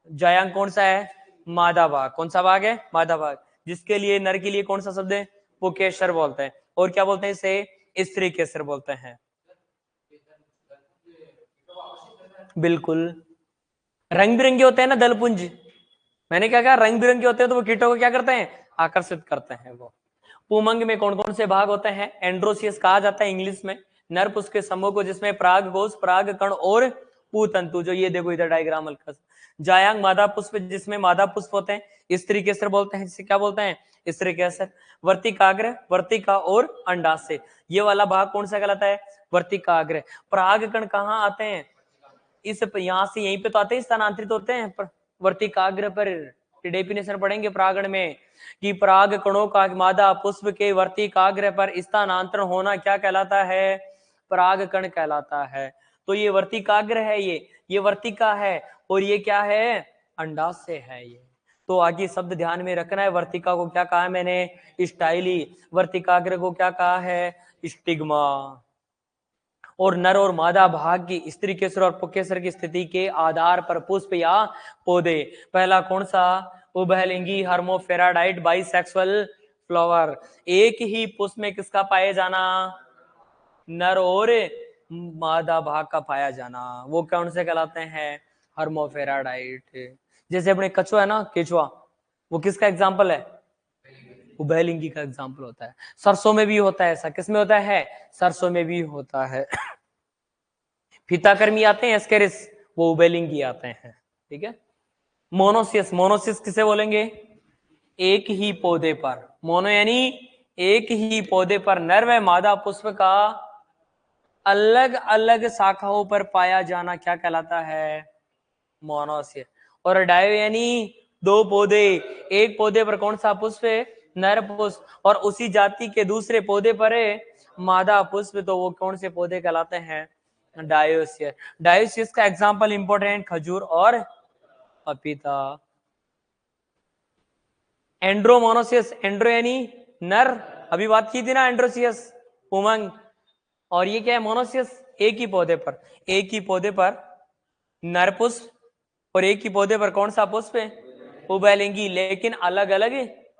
जायांग कौन सा है? मादा भाग। कौन सा भाग है? मादा भाग। जिसके लिए नर के लिए कौन सा शब्द है? वो केसर बोलते हैं। और क्या बोलते हैं इसे? स्त्री केसर बोलते हैं। बिल्कुल, रंग बिरंगे होते हैं ना दलपुंज। मैंने क्या कहा? रंग बिरंगे होते हैं तो वो कीटों को क्या करते हैं? आकर्षित करते हैं वो। पुमंग में कौन कौन से भाग होते हैं? एंड्रोसियस कहा जाता है इंग्लिश में नर पुष्प के समूह को, जिसमें पराग कोश, पराग कण और पूतंतु, जो ये देखो इधर डायग्राम हल्का सा, जायांग मादा पुष्प, जिसमें मादा पुष्प होते हैं, स्त्री केसर बोलते हैं, जिसे क्या बोलते हैं, स्त्री केसर। वर्तिकाग्र, वर्तिका और अंडाशय, ये वाला भाग कौन सा कहलाता है, वर्तिकाग्र। परागकण कहाँ आते हैं, इस यहाँ से यहीं पे तो आते हैं, स्थानांतरित होते हैं वर्तिकाग्र पर। डेफिनेशन पढ़ेंगे परागण में कि पराग कणों का मादा पुष्प के वर्तिकाग्र पर स्थानांतरण होना क्या कहलाता है, परागकण कहलाता है। तो ये वर्तिकाग्र है, ये वर्तिका है, और ये क्या है, अंडाशय है ये। तो आगे शब्द ध्यान में रखना है, वर्तिका को क्या कहा है मैंने, स्टाइली, वर्तिकाग्र को क्या कहा है, स्टिग्मा। और नर और मादा भाग की स्त्री केसर और पुंकेसर की स्थिति के आधार पर पुष्प या पौधे, पहला कौन सा, उभयलिंगी हर्मोफेराडाइट बाइसेक्सुअल फ्लावर। एक ही पुष्प में किसका पाया जाना, नर और मादा भाग का पाया जाना, वो कौन से कहलाते हैं, हर्मोफेराडाइट। जैसे अपने कछुआ है ना, केचुआ, वो किसका एग्जाम्पल है, उभयलिंगी का एग्जाम्पल होता है। सरसों में भी होता है ऐसा, किसमें होता है, सरसों में भी होता है। फीताकर्मी आते हैं एस्केरिस, वो उभयलिंगी आते हैं, ठीक है। मोनोसियस, मोनोसियस किसे बोलेंगे, एक ही पौधे पर, मोनो यानी एक ही पौधे पर नर व मादा पुष्प का अलग अलग शाखाओं पर पाया जाना क्या कहलाता है, मोनोसियस। और डायो यानी दो पौधे, एक पौधे पर कौन सा पुष्प है, नर पुष्प, और उसी जाति के दूसरे पौधे पर है मादा पुष्प, तो वो कौन से पौधे कहलाते हैं, डायोसियस। डायोसियस का एग्जांपल इंपॉर्टेंट, खजूर और पपीता। एंड्रोमोनोसियस, एंड्रो यानी नर, अभी बात की थी ना एंड्रोसियस, उमंग। और ये क्या है, मोनोसियस, एक ही पौधे पर, एक ही पौधे पर नर पुष्प, और एक ही पौधे पर कौन सा पुष्प है, उभयलिंगी, लेकिन अलग अलग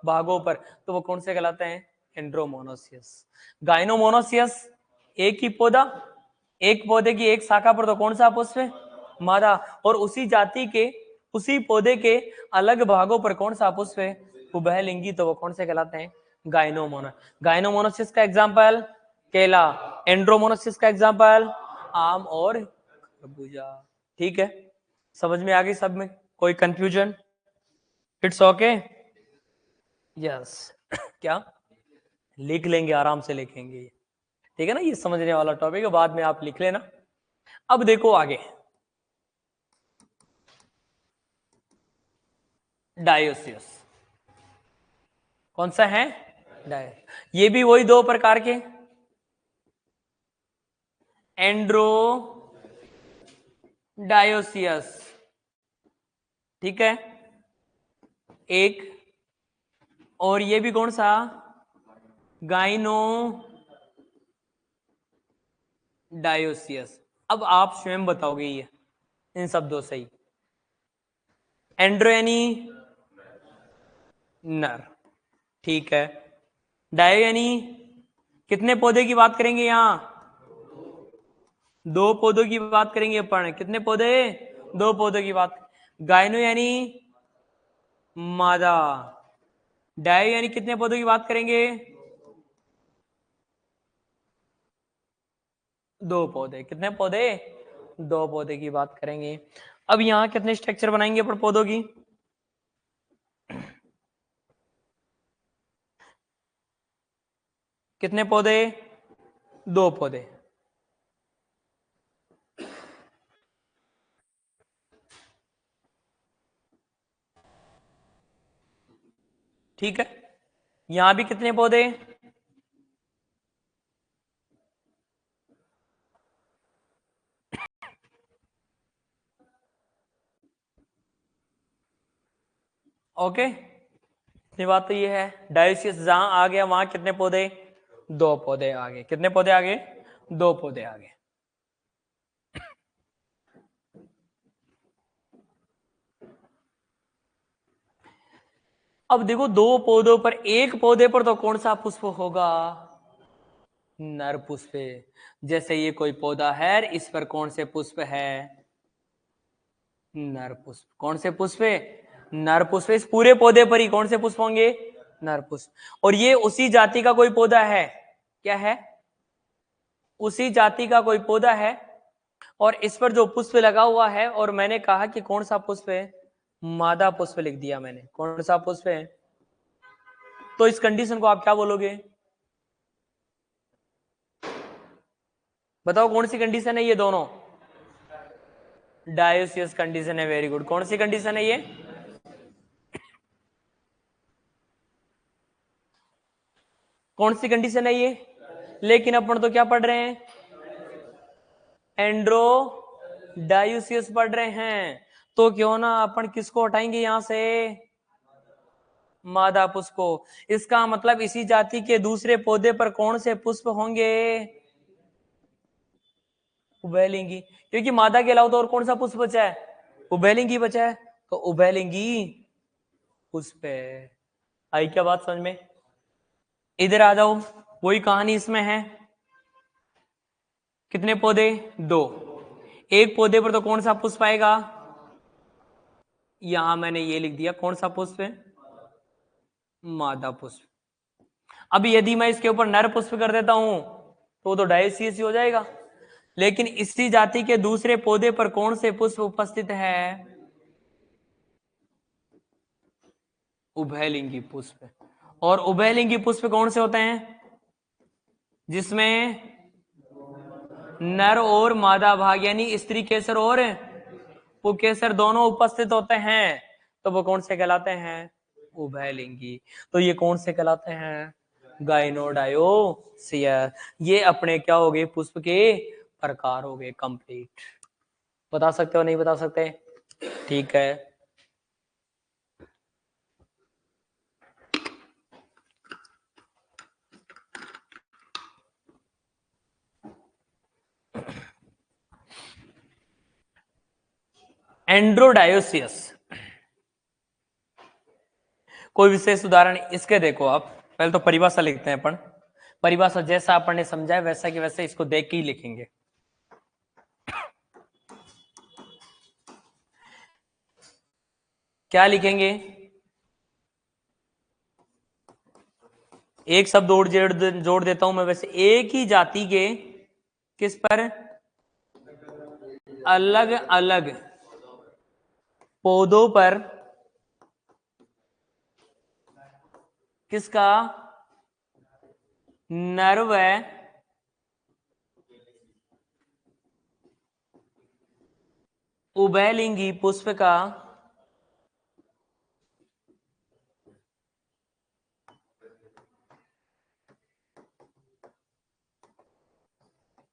भागों पर, तो वो कौन से कहलाते हैं, एंड्रोमोनोसियस। गाइनोमोनोसियस, एक ही पौधा, एक पौधे की एक शाखा पर तो कौन सा पुष्प है, मादा, और उसी जाति के उसी पौधे के अलग भागों पर कौन सा पुष्प है, उभयलिंगी, तो वो कौन से कहलाते हैं, गाइनोमोनो। गाइनोमोनोसिस का एग्जांपल केला, एंड्रोमोनोसिस का एग्जांपल आम और खरबूजा। ठीक है, समझ में आ गई सब में, कोई कंफ्यूजन, इट्स ओके, यस। क्या लिख लेंगे, आराम से लिखेंगे, ठीक है ना, ये समझने वाला टॉपिक है, बाद में आप लिख लेना। अब देखो आगे, डायोसियस कौन सा है, डायो, ये भी वही दो प्रकार के, एंड्रो डायोसियस, ठीक है, एक, और ये भी कौन सा, गाइनो डायोसियस। अब आप स्वयं बताओगे ये इन शब्दों से ही, एंड्रो यानी नर, ठीक है, डायो यानी कितने पौधे की बात करेंगे, यहां दो पौधों की बात करेंगे अपन, कितने पौधे, दो पौधों की बात। गाइनो यानी मादा, डायो यानी कितने पौधों की बात करेंगे, दो पौधे, कितने पौधे, दो पौधे की बात करेंगे। अब यहां कितने स्ट्रक्चर बनाएंगे अपन पौधों की, कितने पौधे, दो पौधे, ठीक है, यहां भी कितने पौधे, ओके। इतनी बात तो ये है, डायोसियस जहां आ गया वहां कितने पौधे, दो पौधे आ गए, कितने पौधे आ गए, दो पौधे आ गए। अब देखो, दो पौधों पर, एक पौधे पर तो कौन सा पुष्प होगा, नर पुष्प। जैसे ये कोई पौधा है, इस पर कौन से पुष्प है, नर पुष्प, कौन से पुष्प है, नर पुष्प। इस पूरे पौधे पर ही कौन से पुष्प होंगे, नर पुष्प। और ये उसी जाति का कोई पौधा है, क्या है, उसी जाति का कोई पौधा है, और इस पर जो पुष्प लगा हुआ है और मैंने कहा कि कौन सा पुष्प है, मादा पुष्प लिख दिया मैंने, कौन सा पुष्प है। तो इस कंडीशन को आप क्या बोलोगे, बताओ कौन सी कंडीशन है ये दोनों, डायोसियस कंडीशन है। वेरी गुड, कौन सी कंडीशन है ये, कौन सी कंडीशन है ये। लेकिन अपन तो क्या पढ़ रहे हैं, एंड्रो डायोसियस पढ़ रहे हैं, तो क्यों ना अपन किसको हटाएंगे यहां से, मादा पुष्प को। इसका मतलब इसी जाति के दूसरे पौधे पर कौन से पुष्प होंगे, उभयलिंगी, क्योंकि मादा के अलावा तो और कौन सा पुष्प बचा है, उभयलिंगी बचा है, तो उभयलिंगी पुष्प है। आई क्या बात समझ में, इधर आ जाओ, वही कहानी इसमें है। कितने पौधे, दो, एक पौधे पर तो कौन सा पुष्प आएगा, यहां मैंने ये लिख दिया, कौन सा पुष्प है, मादा पुष्प। अब यदि मैं इसके ऊपर नर पुष्प कर देता हूं तो वो तो डायोसियस ही हो जाएगा। लेकिन इसी जाति के दूसरे पौधे पर कौन से पुष्प उपस्थित है, उभयलिंगी पुष्प। और उभयलिंगी पुष्प कौन से होते हैं, जिसमें नर और मादा भाग यानी स्त्री केसर और पुंकेसर दोनों उपस्थित होते हैं, तो वो कौन से कहलाते हैं, उभयलिंगी। तो ये कौन से कहलाते हैं, गाइनोडायोसियस। ये अपने क्या हो गए, पुष्प के प्रकार हो गए कंप्लीट। बता सकते हो नहीं बता सकते, ठीक है। एंड्रोडायोसियस, कोई विशेष उदाहरण इसके देखो आप, पहले तो परिभाषा लिखते हैं अपन, परिभाषा जैसा अपन ने समझा है वैसा कि वैसे इसको देख के ही लिखेंगे। क्या लिखेंगे, एक शब्द और जोड़ देता हूं मैं, वैसे एक ही जाति के किस पर, अलग अलग पौधों पर किसका, नर व उभयलिंगी पुष्प का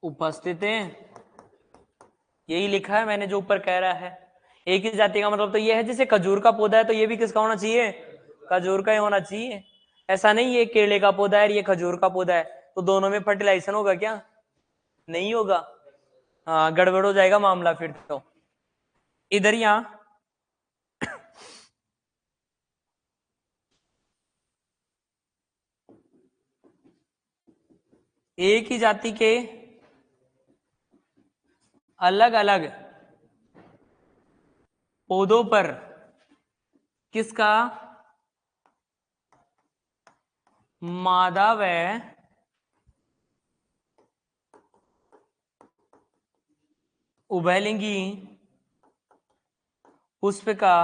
उपस्थित है। यही लिखा है मैंने जो ऊपर कह रहा है, एक ही जाति का मतलब तो ये है, जैसे खजूर का पौधा है तो ये भी किसका होना चाहिए, खजूर का ही होना चाहिए। ऐसा नहीं ये केले का पौधा है ये खजूर का पौधा है तो दोनों में फर्टिलाइजेशन होगा क्या, नहीं होगा, हाँ गड़बड़ हो जाएगा मामला फिर तो। इधर यहां एक ही जाति के अलग अलग पौधों पर किसका, मादा व उभयलिंगी पुष्प का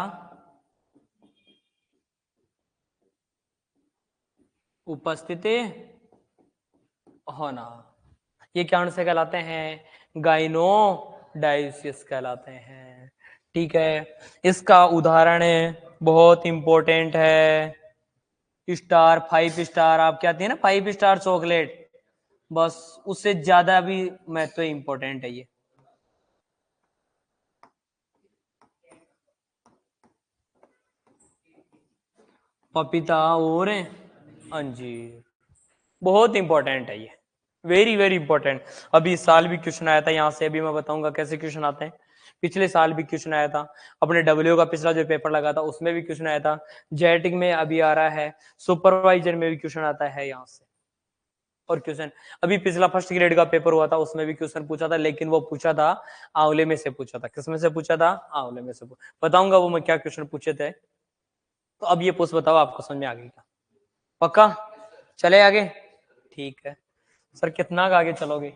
उपस्थिति होना, ये क्या से कहलाते हैं, गाइनोडायोसियस कहलाते हैं। ठीक है, इसका उदाहरण बहुत इंपॉर्टेंट है, स्टार, 5 स्टार, आप क्या आती है ना 5 स्टार चॉकलेट, बस उससे ज्यादा भी महत्व इंपॉर्टेंट है ये। पपीता और अंजीर, बहुत इंपॉर्टेंट है ये, वेरी वेरी इंपॉर्टेंट। अभी इस साल भी क्वेश्चन आया था यहाँ से, अभी मैं बताऊंगा कैसे क्वेश्चन आते हैं। पिछले साल भी क्वेश्चन आया था, अपने डब्ल्यू का पिछला जो पेपर लगा था उसमें भी क्वेश्चन आया था, जेटिंग में अभी आ रहा है, सुपरवाइजर में भी क्वेश्चन आता है यहाँ से। और क्वेश्चन अभी पिछला फर्स्ट ग्रेड का पेपर हुआ था उसमें भी क्वेश्चन पूछा था, लेकिन वो पूछा था आंवले में से पूछा था, किसमें से पूछा था, आंवले में से। बताऊंगा वो मैं क्या क्वेश्चन पूछे थे। तो अब ये पोस्ट बताओ आपको समझ में आ गई क्या, पक्का चले आगे, ठीक है। सर कितना आगे चलोगे,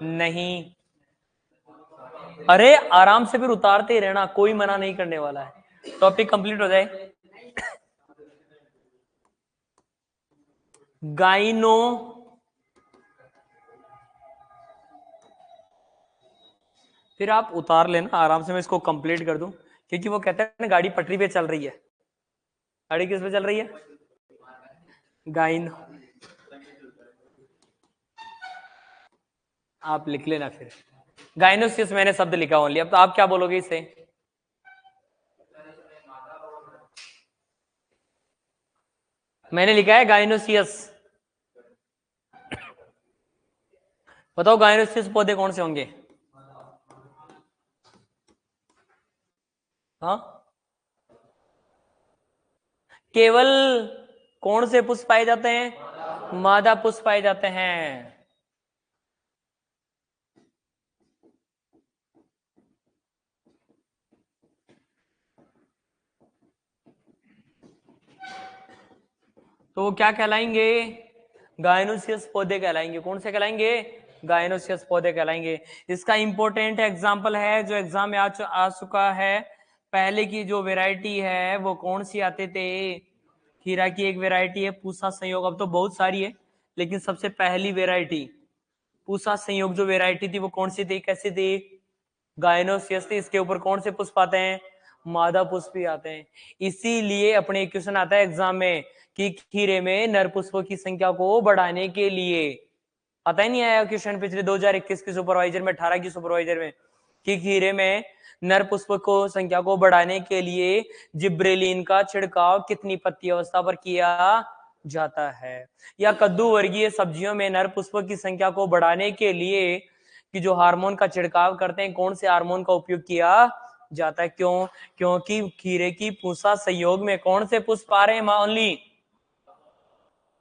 नहीं अरे आराम से फिर उतारते ही रहना, कोई मना नहीं करने वाला है। टॉपिक कंप्लीट हो जाए। गाइनो फिर आप उतार लेना आराम से, मैं इसको कंप्लीट कर दूं, क्योंकि वो कहते हैं ना गाड़ी पटरी पे चल रही है। गाड़ी किस पे चल रही है? गाइनो। आप लिख लेना फिर। गाइनोसियस मैंने शब्द लिखा ओनली, अब तो आप क्या बोलोगे इसे? मैंने लिखा है गाइनोसियस। बताओ गाइनोसियस पौधे कौन से होंगे? हाँ, केवल कौन से पुष्प पाए जाते हैं? मादा पुष्प पाए जाते हैं। तो वो क्या कहलाएंगे? गाइनोसियस पौधे कहलाएंगे। कौन से कहलाएंगे? गाइनोसियस पौधे कहलाएंगे। इसका इंपॉर्टेंट एग्जाम्पल है जो एग्जाम में आ चुका है। पहले की जो वेराइटी है वो कौन सी आते थे? खीरा की एक वेराइटी है पूसा संयोग, अब तो बहुत सारी है, लेकिन सबसे पहली वेराइटी पूसा संयोग जो वेराइटी थी वो कौन सी थी, कैसी थी? गायनोसियस थी। इसके ऊपर कौन से पुष्प आते हैं? मादा पुष्प भी आते हैं। इसीलिए अपने क्वेश्चन आता है एग्जाम में कि खीरे में नर पुष्पों की संख्या को बढ़ाने के लिए, पता ही नहीं आया क्वेश्चन पिछले 2021 की सुपरवाइजर में, 18 की सुपरवाइजर में, कि खीरे में नर पुष्प को संख्या को बढ़ाने के लिए जिब्रेलिन का छिड़काव कितनी पत्ती अवस्था पर किया जाता है? या कद्दू वर्गीय सब्जियों में नर पुष्प की संख्या को बढ़ाने के लिए कि जो हार्मोन का छिड़काव करते हैं, कौन से हार्मोन का उपयोग किया जाता है? क्यों? क्योंकि खीरे की पूसा संयोग में कौन से पुष्प आ रहे हैं? ओनली।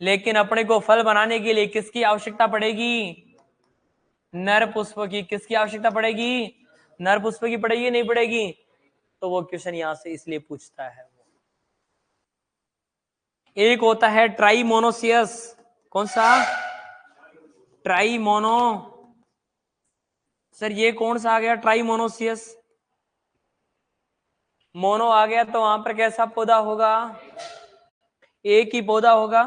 लेकिन अपने को फल बनाने के लिए किसकी आवश्यकता पड़ेगी? नर पुष्प की। किसकी आवश्यकता पड़ेगी? नर पुष्प की पड़ेगी, नहीं पड़ेगी? तो वो क्वेश्चन यहां से इसलिए पूछता है। एक होता है ट्राइमोनोसियस। कौन सा? ट्राइमोनो। सर ये कौन सा आ गया ट्राइमोनोसियस? मोनो आ गया तो वहां पर कैसा पौधा होगा? एक ही पौधा होगा।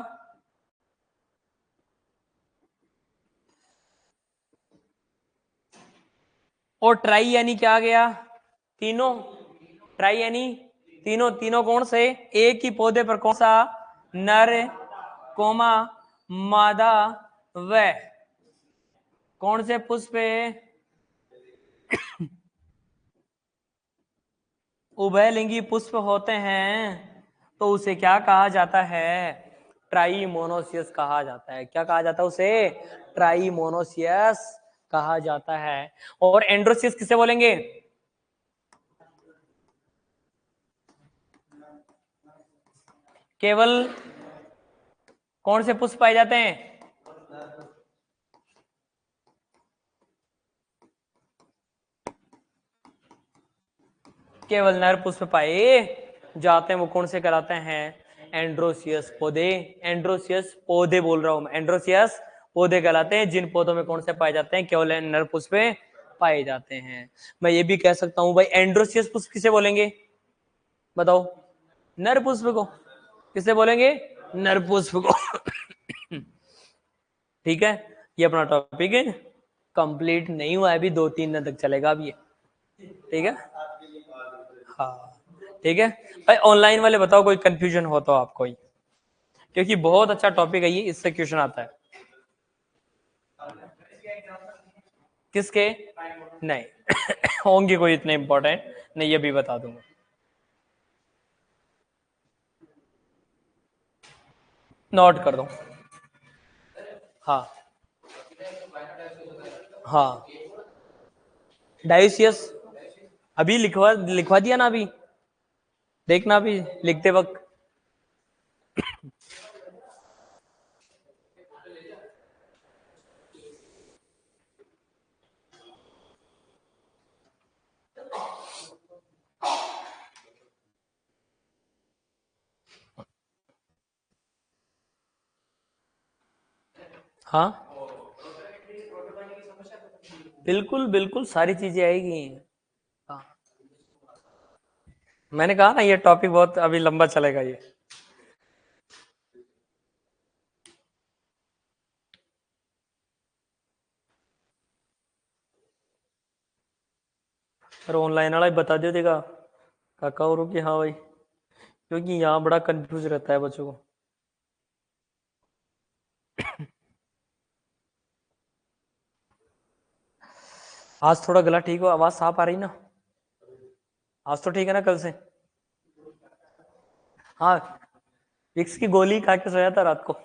और ट्राई यानी क्या आ गया? तीनों। ट्राई यानी तीनों। तीनों कौन से? एक ही पौधे पर कौन सा? नर कोमा मादा व कौन से पुष्प उभयलिंगी पुष्प होते हैं, तो उसे क्या कहा जाता है? ट्राइमोनोसियस कहा जाता है। क्या कहा जाता है उसे? ट्राइमोनोसियस कहा जाता है। और एंड्रोसियस किसे बोलेंगे? केवल कौन से पुष्प पाए जाते हैं? केवल नर पुष्प पाए जाते हैं, वो कौन से कहलाते हैं? एंड्रोसियस पौधे। एंड्रोसियस पौधे बोल रहा हूं मैं, एंड्रोसियस पौधे कहलाते हैं जिन पौधों में कौन से पाए जाते हैं? केवल नर पुष्प पाए जाते हैं। मैं ये भी कह सकता हूं भाई, एंड्रोसियस पुष्प किसे बोलेंगे? बताओ। नर पुष्प को। किसे बोलेंगे? नर पुष्प को। ठीक है, ये अपना टॉपिक है, कंप्लीट नहीं हुआ है अभी, 2-3 दिन तक चलेगा अभी ये। ठीक है, हाँ ठीक है भाई। ऑनलाइन वाले बताओ कोई कंफ्यूजन हो तो आपको ही, क्योंकि बहुत अच्छा टॉपिक है ये, इससे क्वेश्चन आता है। किसके? नहीं। होंगे कोई इतने इंपॉर्टेंट नहीं, ये भी बता दूंगा। नोट कर दो। हाँ हाँ, डायोसियस अभी लिखवा लिखवा दिया ना अभी, देखना अभी लिखते वक्त। हाँ बिल्कुल बिल्कुल सारी चीजें आएगी। हाँ, मैंने कहा ना ये टॉपिक बहुत अभी लंबा चलेगा ये। पर ऑनलाइन वाला ही बता दे देगा काका और कि हाँ भाई, क्योंकि यहाँ बड़ा कंफ्यूज रहता है बच्चों को। आज थोड़ा गला ठीक हो, आवाज साफ आ रही ना? आज तो ठीक है ना कल से? हाँ, विक्स की गोली खा के सोया था रात को।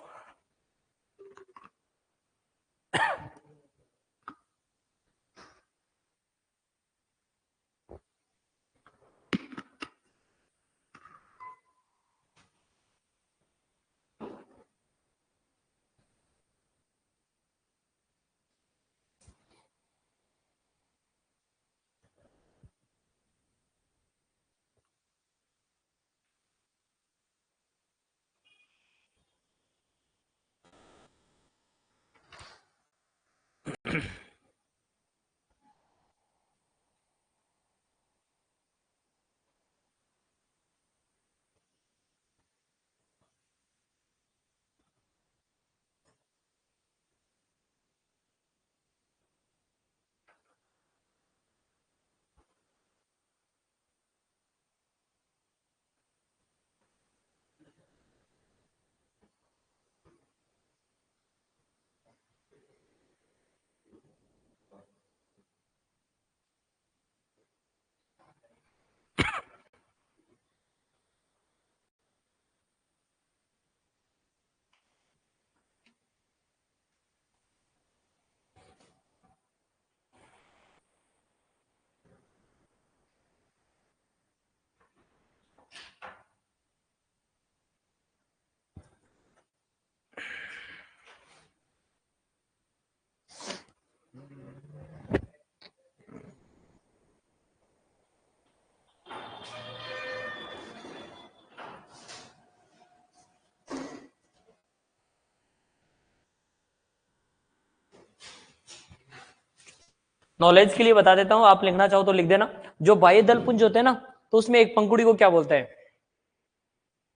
नॉलेज के लिए बता देता हूं, आप लिखना चाहो तो लिख देना। जो बाह्य दलपुंज होते हैं ना, तो उसमें एक पंखुड़ी को क्या बोलते हैं?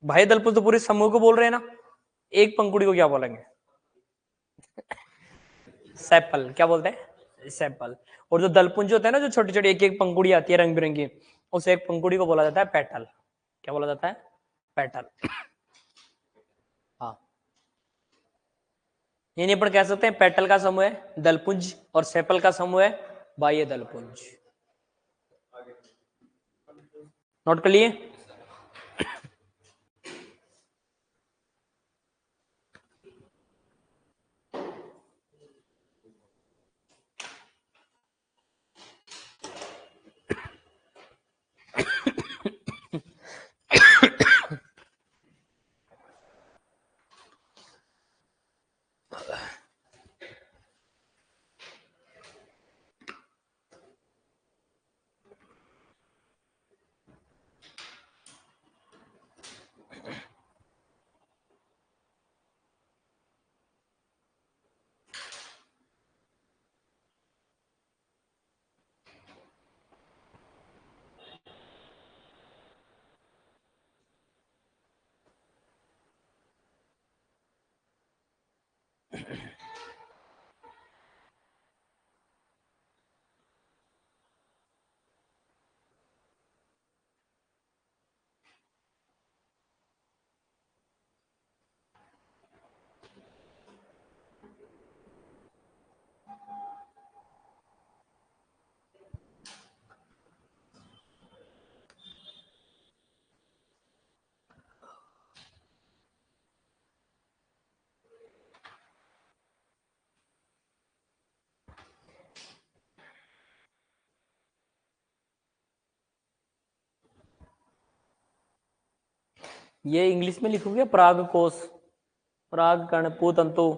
बाह्य दलपुंज तो पूरे समूह को बोल रहे हैं ना, एक पंखुड़ी को क्या बोलेंगे? सेपल। क्या बोलते हैं? सेपल। और जो दलपुंज होते हैं ना, जो छोटी छोटी एक एक पंखुड़ी आती है रंग बिरंगी, उस एक पंखुड़ी को बोला जाता है पेटल। क्या बोला जाता है? पेटल। हाँ, ये नहीं अपन कह सकते हैं पेटल का समूह है दलपुंज और सेपल का समूह है बाह्य दलपुंज। नोट कर लिए? ये इंग्लिश में लिखोगे पराग कोश, पराग कण पूतंतु।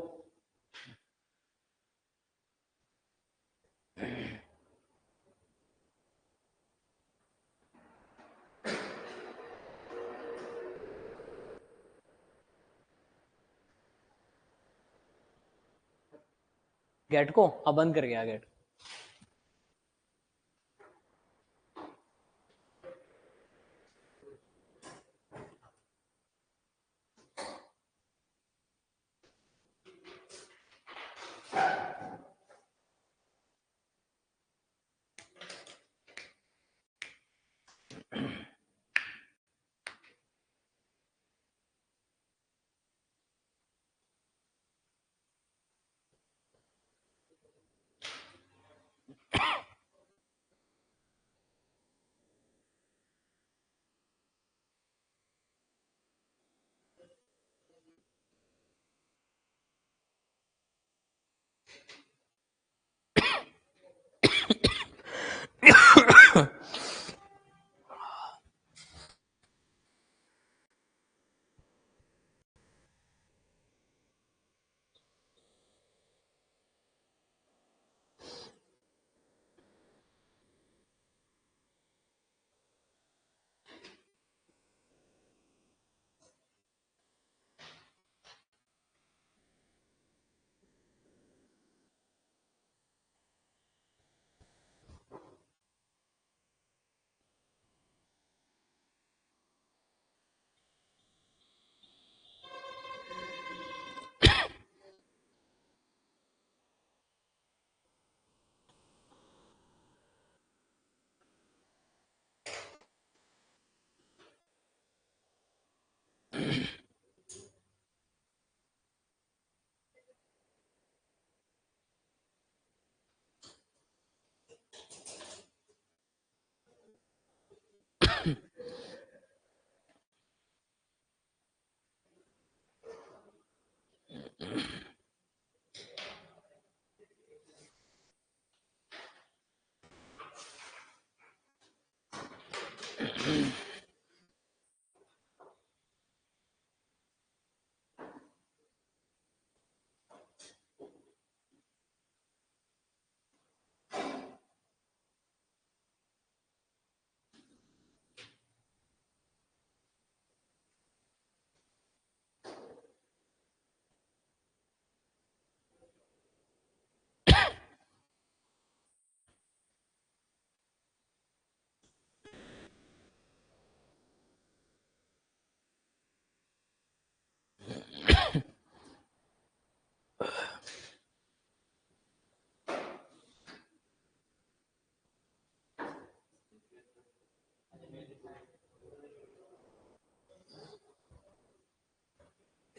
गेट को अब बंद कर गया गेट।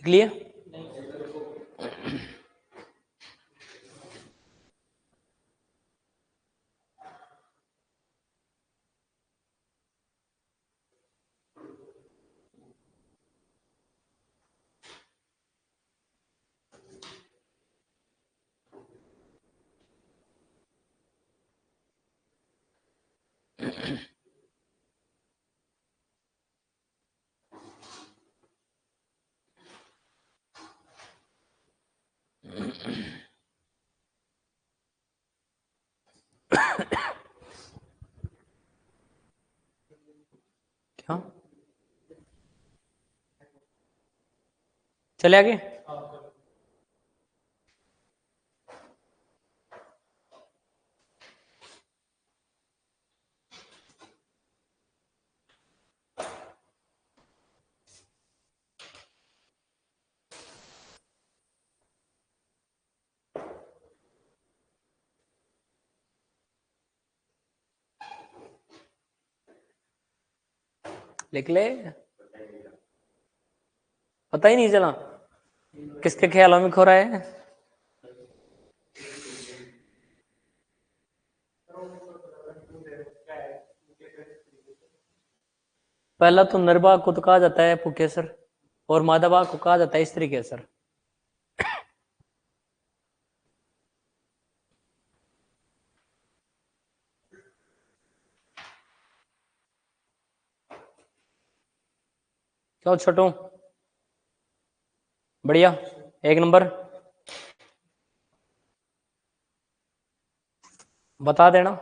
लिख लिए? क्या चले आगे? लिख ले, पता ही नहीं चला किसके ख्यालों में खो रहा है। पहला तो नर बाघ को तो कहा जाता है पुकेसर, और मादा बाघ को कहा जाता है स्त्री केसर। चलो छोटू, बढ़िया, एक नंबर। बता देना।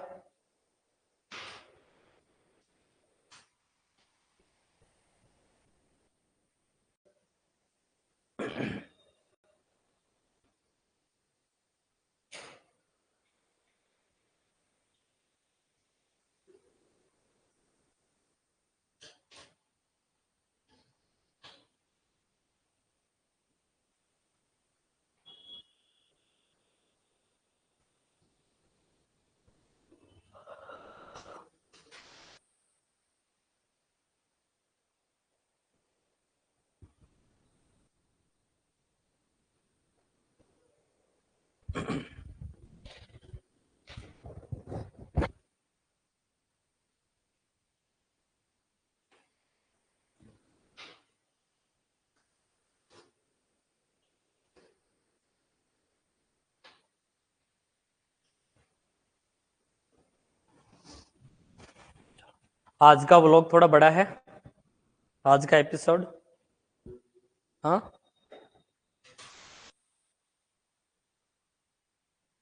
आज का व्लॉग थोड़ा बड़ा है, आज का एपिसोड। हाँ,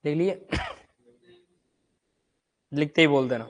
लिख लिए? लिखते ही बोल देना।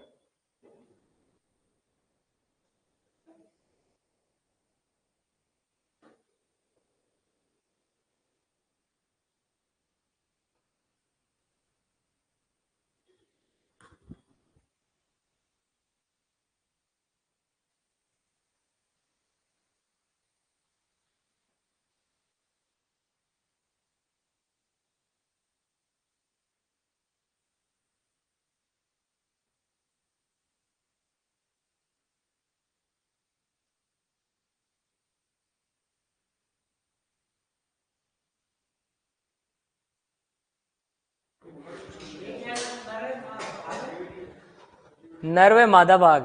नर व मादा बाघ।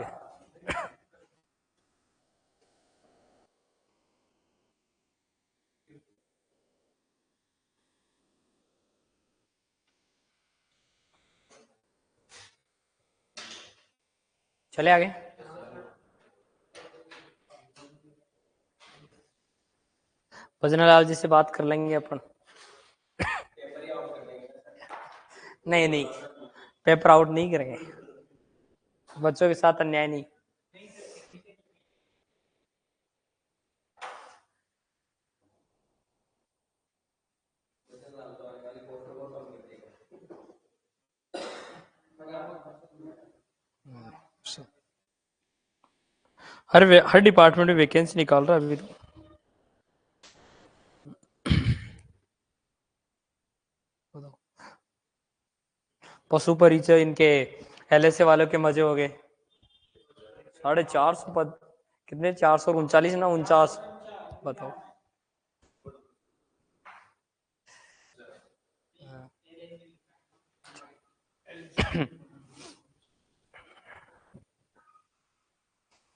चले आगे। भजनलाल जी से बात कर लेंगे अपन। नहीं नहीं, पेपर आउट नहीं करेंगे, बच्चों के साथ अन्याय नहीं। हर डिपार्टमेंट में वैकेंसी निकाल रहा है अभी तो। पशु परिचय इनके एलएसए वालों के मजे हो गए। 450 पद कितने? 439 ना 49? बताओ।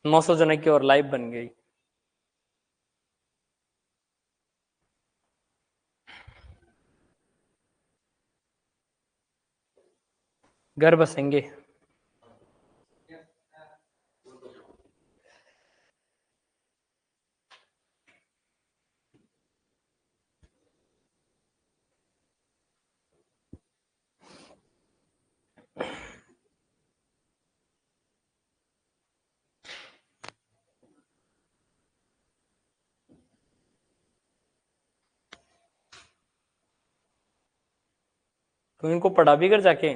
नौ सौ जनक की और लाइव बन गई। घर बसेंगे। तो इनको पढ़ा भी कर जाके।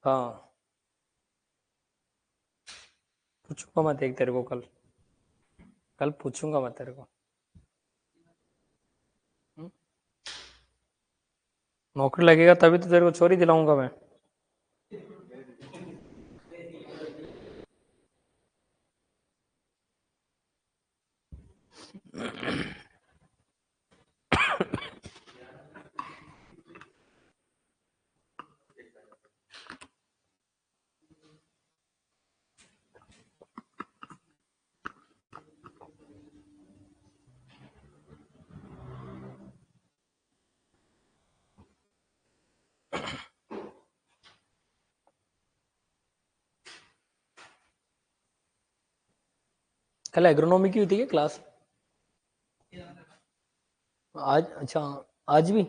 हाँ, पूछूंगा मैं देख तेरे को कल। कल पूछूंगा मैं तेरे को। नौकरी लगेगा तभी तो तेरे को चोरी दिलाऊंगा मैं। कल एग्रोनॉमी की हुई थी क्या क्लास? आज? अच्छा, आज भी।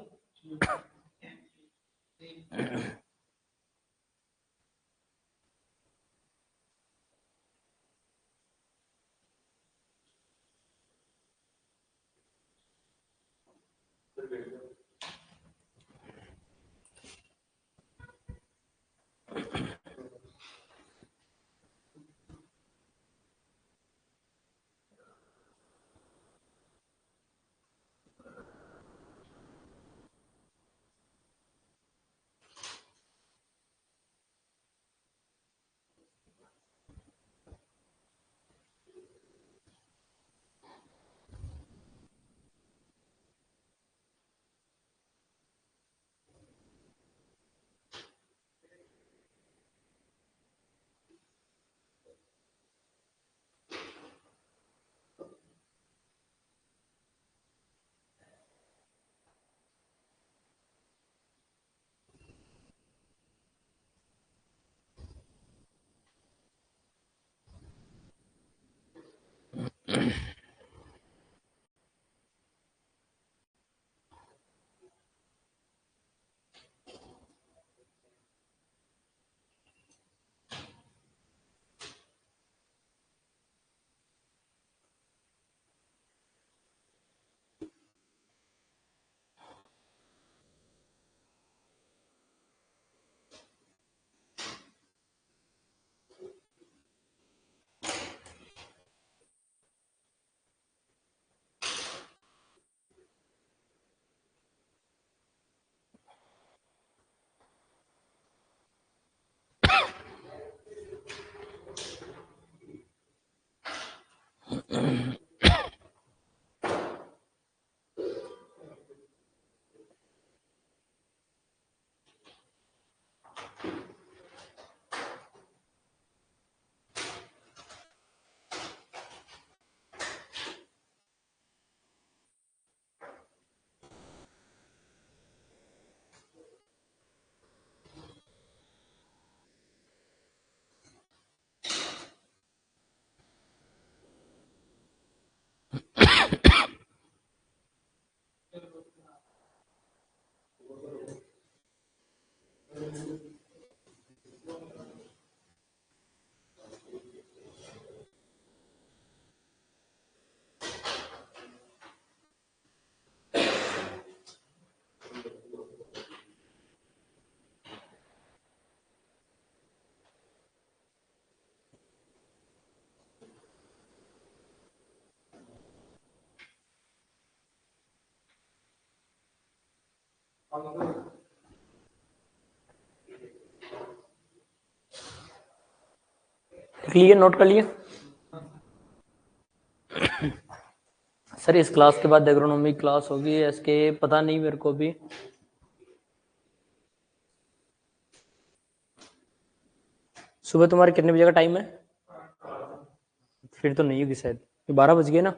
क्लियर, नोट कर लिए? सर इस क्लास के बाद एग्रोनॉमी क्लास होगी, इसके पता नहीं मेरे को भी। सुबह तुम्हारे कितने बजे का टाइम है? फिर तो नहीं होगी शायद, 12 बज गए ना।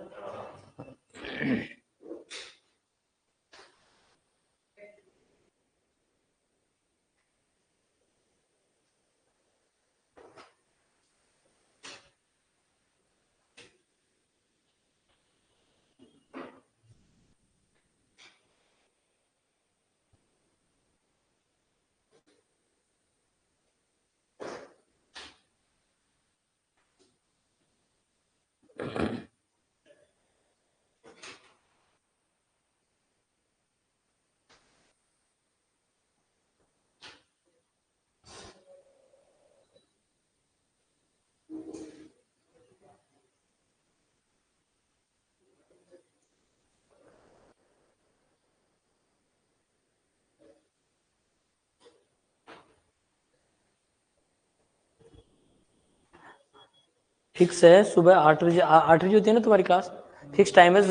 फिक्स है सुबह 8 बजे, 8 बजे होती है ना तुम्हारी क्लास? फिक्स टाइम है।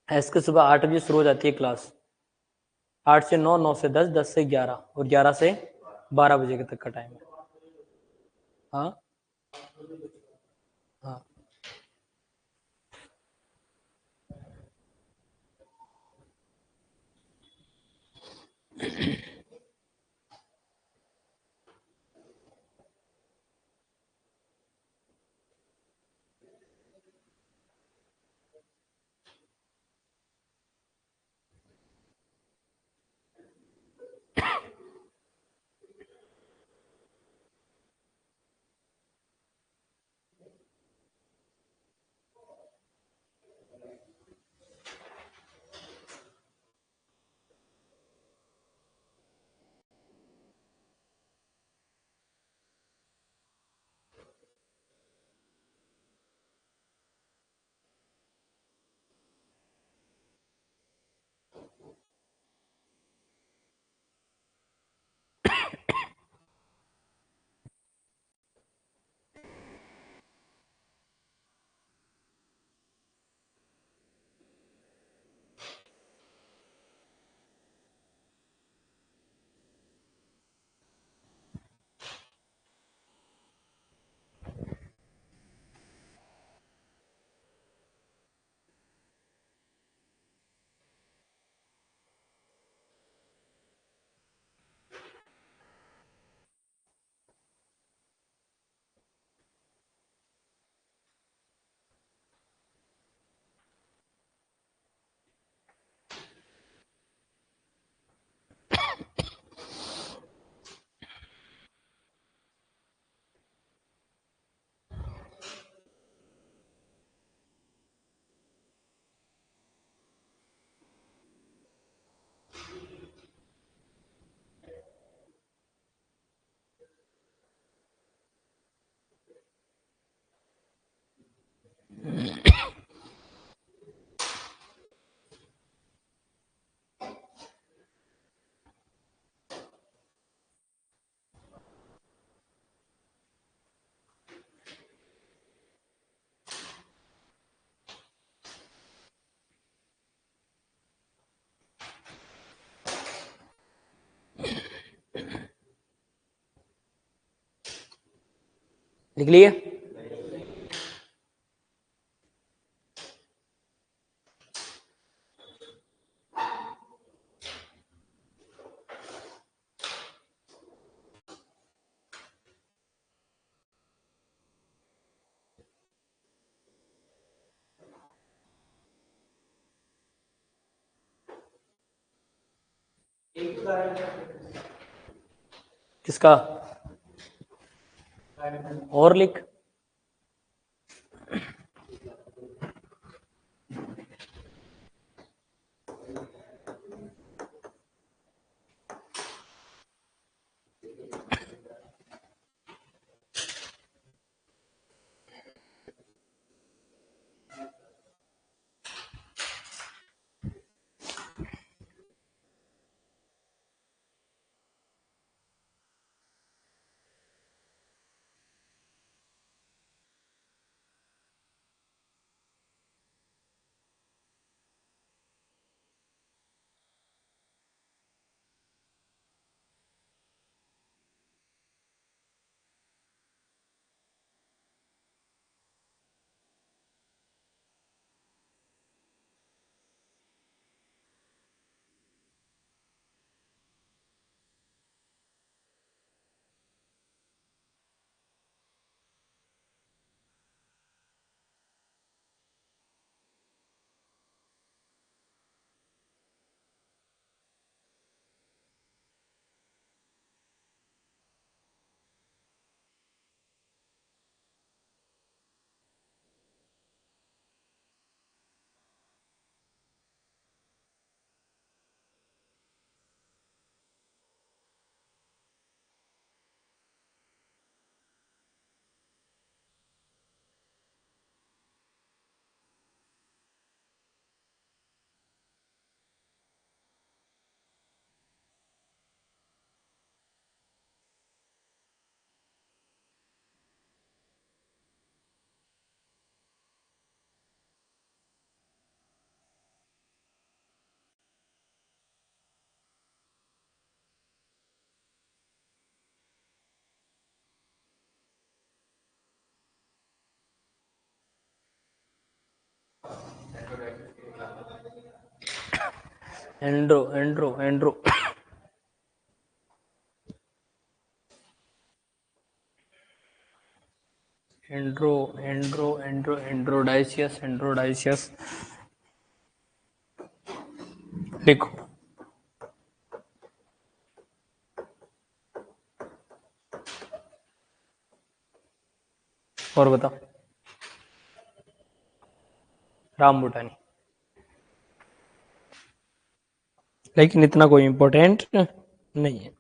इसके सुबह 8 बजे शुरू हो जाती है क्लास। 8 से 9, 9 से 10, 10 से 11 और 11 से 12 बजे के तक का टाइम है। हाँ हाँ। लिख लिए? किसका? और लिख। एंड्रो एंड्रो एंड्रो एंड्रो एंड्रो एंड्रो एंड्रोडाइसियस एंड्रोडाइसियस लिखो। और बताओ। राम भूटानी। लेकिन इतना कोई इम्पोर्टेंट नहीं है।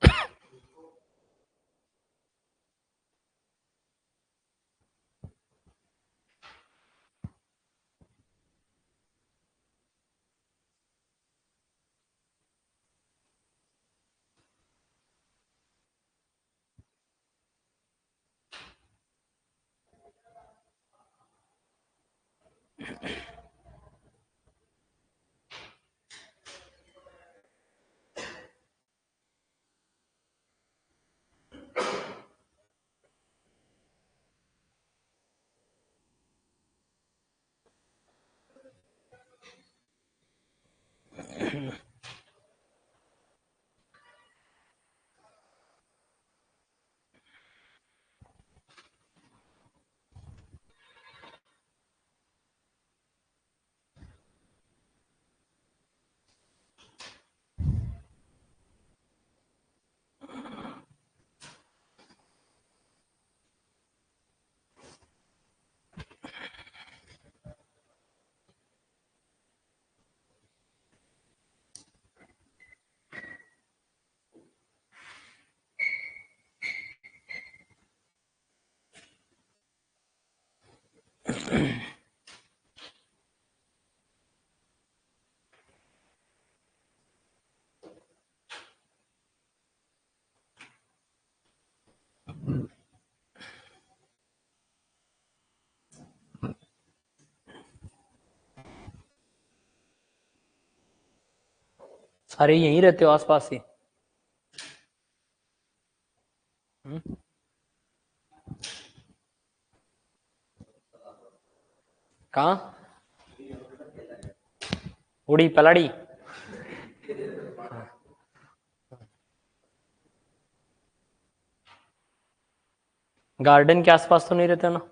सारे यहीं रहते हो आसपास ही? कहाँ? उड़ी पलाड़ी? गार्डन के आसपास तो नहीं रहते ना?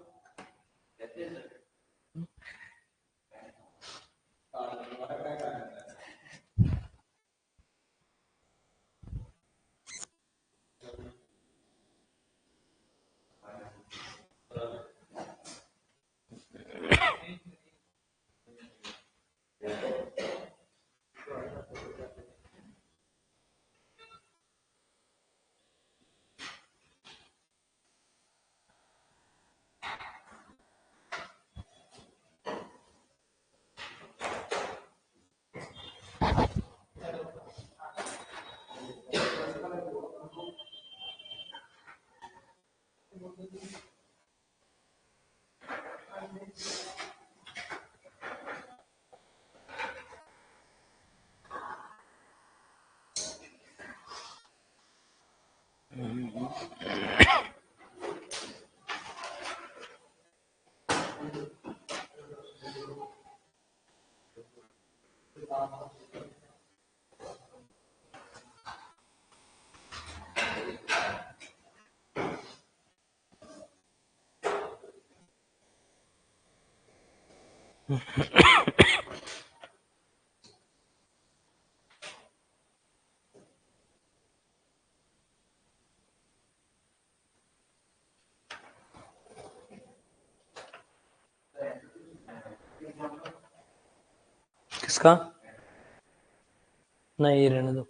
किसका? नहीं, रहने दो।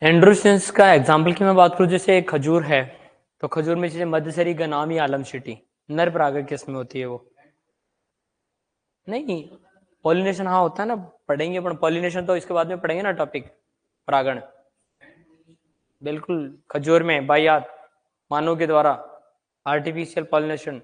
एंड्रोसेंस का एग्जाम्पल की मैं बात करूं, जैसे एक खजूर है, तो खजूर में जैसे मध्यसरी गनामी आलम शिटी, नर परागण किस में होती है वो? नहीं, पॉलिनेशन हाँ होता है ना, पढ़ेंगे, पर पॉलिनेशन तो इसके बाद में पढ़ेंगे ना टॉपिक, परागण। बिल्कुल, खजूर में बायात मानव के द्वारा आर्टिफिशियल पॉलिनेशन।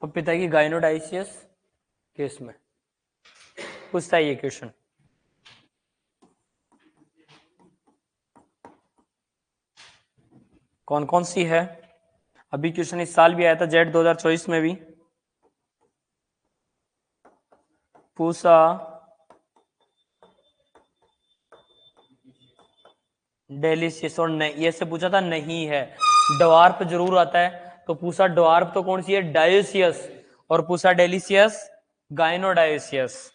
पपीता की गाइनोडाइसियस केस में पूछता है ये क्वेश्चन। कौन कौन सी है? अभी क्वेश्चन इस साल भी आया था जेट 2024 में भी। पूसा डेलिशियस और नहीं, ये से पूछा था नहीं है, डवार्प जरूर आता है। तो पूसा डवार्प तो कौन सी है? डायोसियस। और पूसा डेलिशियस गाइनोडायोसियस।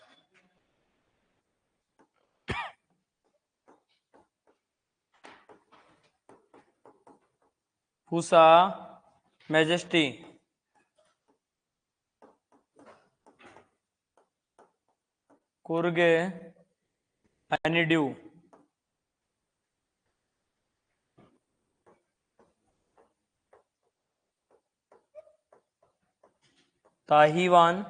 पूसा मैजेस्टी कुर्गे एनिड्यू ताहिवान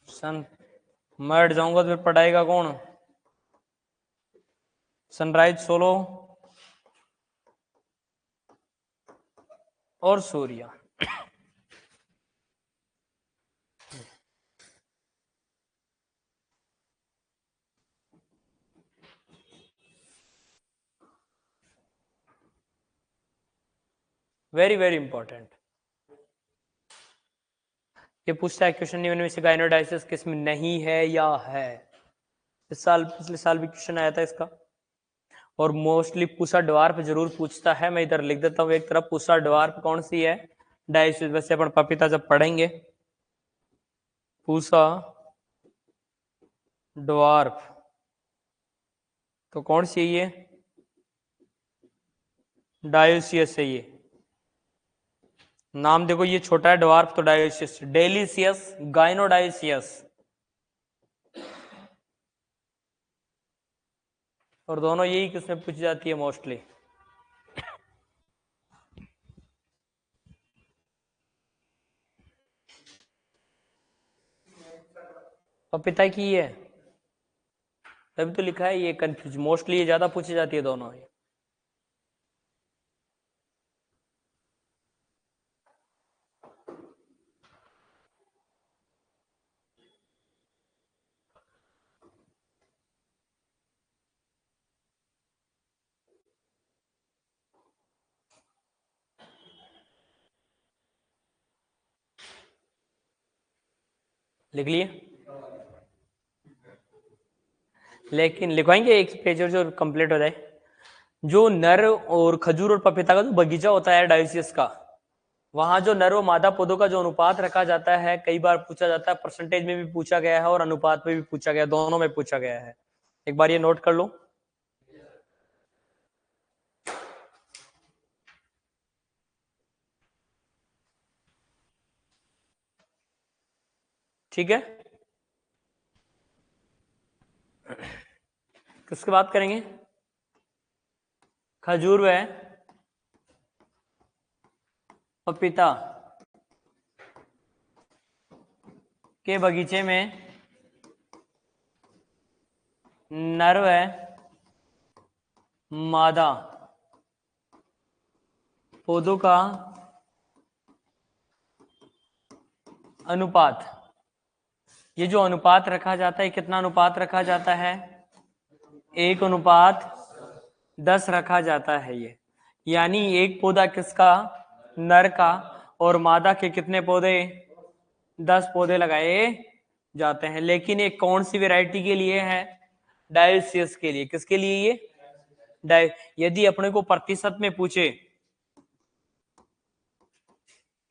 सन। मैं हट जाऊंगा तो फिर पढ़ाएगा कौन? सनराइज सोलो और सूर्या। Very very important. ये पूछता है क्वेश्चन में से गाइनोडाइसिस किस में नहीं है या है। इस साल पिछले साल भी क्वेश्चन आया था इसका। और मोस्टली पूसा डवार्फ जरूर पूछता है। मैं इधर लिख देता हूँ एक तरफ, पूसा डवार्फ कौन सी है? डायोसिस। वैसे अपन पपीता जब पढ़ेंगे, पूसा डवार्फ तो कौन सी है? ये डायोसियस है। ये नाम देखो, ये छोटा है डवार्फ तो डायोसियस, डेलिसियस गाइनोडायोसियस। और दोनों यही किसमें पूछी जाती है मोस्टली। पपीता की है, तभी तो लिखा है ये कंफ्यूज। मोस्टली ये ज्यादा पूछी जाती है दोनों। लिख लिए? लेकिन लिखवाएंगे एक पेज और जो कंप्लीट हो जाए। जो नर और खजूर और पपीता का जो बगीचा होता है डायोसियस का, वहां जो नर और मादा पौधों का जो अनुपात रखा जाता है, कई बार पूछा जाता है, परसेंटेज में भी पूछा गया है और अनुपात में भी पूछा गया, दोनों में पूछा गया है। एक बार ये नोट कर लो। ठीक है, किसकी बात करेंगे? खजूर व पपीता के बगीचे में नर व मादा पौधों का अनुपात। ये जो अनुपात रखा जाता है, कितना अनुपात रखा जाता है? 1:10 रखा जाता है ये। यानी एक पौधा किसका? नर का। और मादा के कितने पौधे? 10 पौधे लगाए जाते हैं। लेकिन एक कौन सी वैरायटी के लिए है? डायोसियस के लिए। किसके लिए ये? यदि अपने को प्रतिशत में पूछे,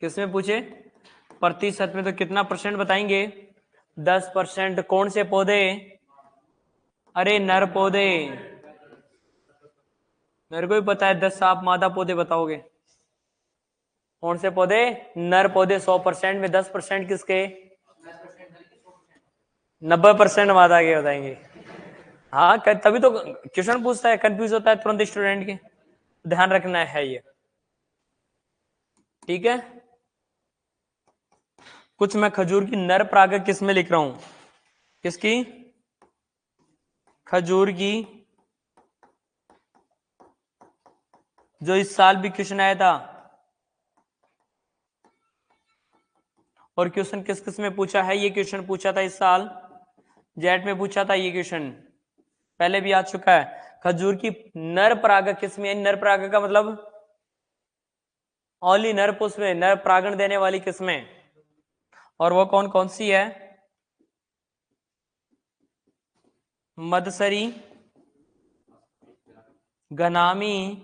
किसमें पूछे? प्रतिशत में, तो कितना परसेंट बताएंगे? 10%। कौन से पौधे? अरे नर पौधे। मेरे को भी पता है, 10 आप मादा पौधे बताओगे। कौन से पौधे? नर पौधे। 100% में 10% किसके? 90% मादा के बताएंगे। हाँ, तभी तो क्वेश्चन पूछता है, कंफ्यूज होता है तुरंत स्टूडेंट के। ध्यान रखना है ये। ठीक है, कुछ मैं खजूर की नर परागक किस में लिख रहा हूं? किसकी? खजूर की जो इस साल भी क्वेश्चन आया था, और क्वेश्चन किस किस में पूछा है? ये क्वेश्चन पूछा था इस साल, जेट में पूछा था ये क्वेश्चन, पहले भी आ चुका है। खजूर की नर परागक किस्में, नर परागक का मतलब ओनली नर पुष्प में नर परागण देने वाली किस्में, और वो कौन कौन सी है? मदसरी, गनामी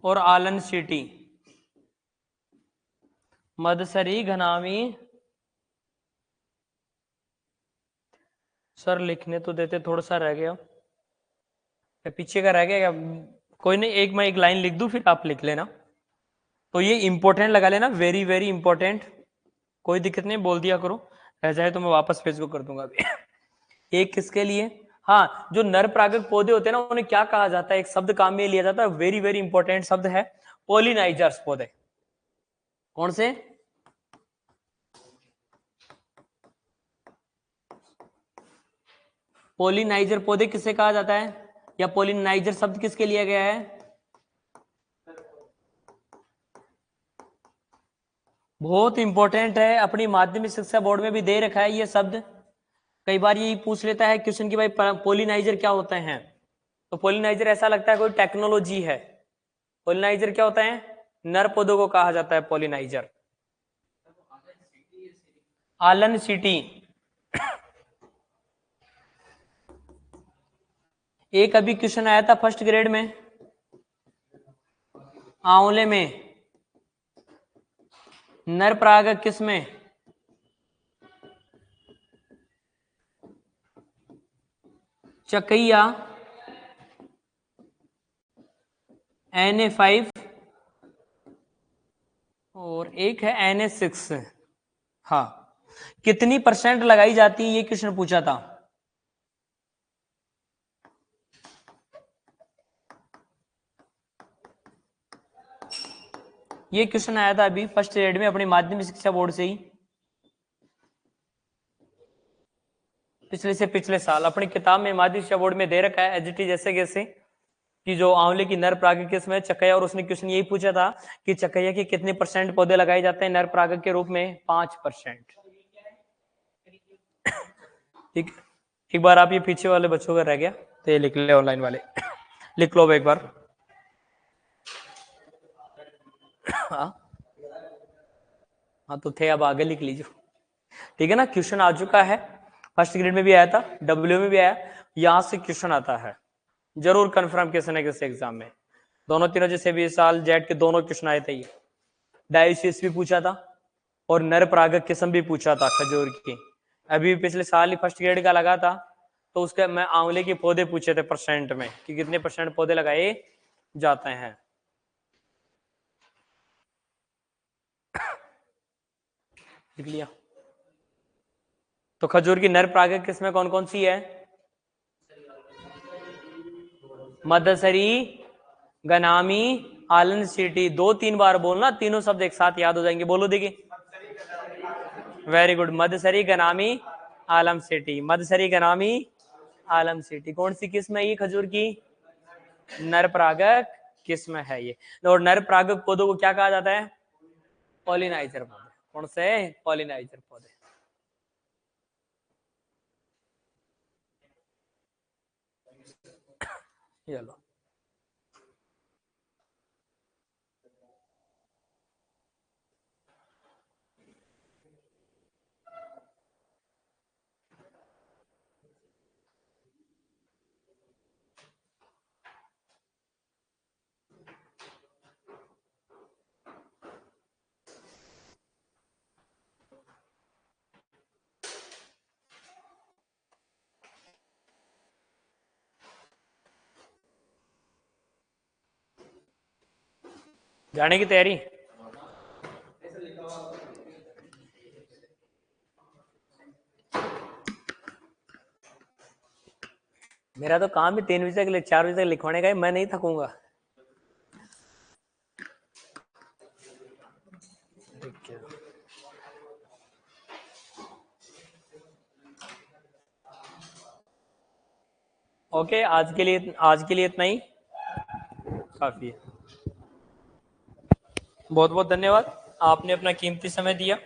और आलन सीटी। मदसरी, घनामी, सर लिखने तो देते, थोड़ा सा रह गया, पीछे का रह गया क्या? कोई नहीं, मैं एक लाइन लिख दूं, फिर आप लिख लेना। तो ये इंपॉर्टेंट लगा लेना, वेरी वेरी इंपॉर्टेंट, कोई दिक्कत नहीं, बोल दिया करो, रह जाए तो मैं वापस पेज को कर दूंगा अभी। एक किसके लिए? हाँ, जो नर परागक पौधे होते हैं ना, उन्हें क्या कहा जाता है? एक शब्द काम में लिया जाता है, वेरी वेरी इंपॉर्टेंट शब्द है, पोलिनाइजर्स पौधे। कौन से? पोलिनाइजर पौधे किसे कहा जाता है, या पोलिनाइजर शब्द किसके लिया गया है? बहुत इंपॉर्टेंट है, अपनी माध्यमिक शिक्षा बोर्ड में भी दे रखा है ये शब्द, कई बार यही पूछ लेता है क्वेश्चन की भाई पोलिनाइजर क्या होते हैं। तो पोलिनाइजर ऐसा लगता है कोई टेक्नोलॉजी है, पोलिनाइजर क्या होता है? नर पौधों को कहा जाता है पोलिनाइजर। आलन सिटी, एक अभी क्वेश्चन आया था फर्स्ट ग्रेड में, आंवले में नर परागक किसमें? चकैया, Na5 और एक है Na6। हाँ, कितनी परसेंट लगाई जाती है, ये क्वेश्चन पूछा था। ये क्वेश्चन आया था अभी फर्स्ट ग्रेड में अपनी माध्यमिक शिक्षा बोर्ड से ही, पिछले से पिछले साल अपनी किताब में माध्यमिक शिक्षा बोर्ड में दे रखा है एचजीटी जैसे कैसे कि जो आंवले की नर परागक किस्म है चकैया, और उसने क्वेश्चन यही पूछा था कि चकैया के कितने परसेंट पौधे लगाए जाते हैं नर परागक के रूप में? 5%। ठीक, एक बार आप ये पीछे वाले बच्चों का रह गया तो ये लिख ले, ऑनलाइन वाले लिख लो एक बार। हाँ हाँ, तो थे, अब आगे लिख लीजिए, ठीक है ना। क्वेश्चन आ चुका है, फर्स्ट ग्रेड में भी आया था, डब्ल्यू में भी आया, यहां से क्वेश्चन आता है, जरूर कंफर्म क्वेश्चन है किसी एग्जाम में। दोनों तीनों जैसे भी इस साल जेट के दोनों क्वेश्चन आए थे, ये डायोसिस भी पूछा था और नर परागक किस्म भी पूछा था खजूर की, अभी पिछले साल ही फर्स्ट ग्रेड का लगा था, तो उसके मैं आंवले के पौधे पूछे थे परसेंट में कि कितने परसेंट पौधे लगाए जाते हैं। लिख लिया? तो खजूर की नर परागक किस्में कौन कौन सी है? मदसरी, गनामी, आलन सिटी। 2-3 बार बोलना, तीनों शब्द एक साथ याद हो जाएंगे, बोलो देखिए। वेरी गुड, मदसरी, गनामी, आलम सिटी। मदसरी, गनामी, आलम सिटी कौन सी किस्म है ये खजूर की? नर परागक किस्म है ये। और नर परागक पौधों को क्या कहा जाता है? पॉलिनाइजर पौधे। कौन से? पॉलिनाइजर पौधे। चलो, जाने की तैयारी? मेरा तो काम ही 3 बजे तक 4 बजे तक लिखवाने का है, मैं नहीं थकूंगा। ओके, आज के लिए इतना ही काफी है। बहुत बहुत धन्यवाद, आपने अपना कीमती समय दिया।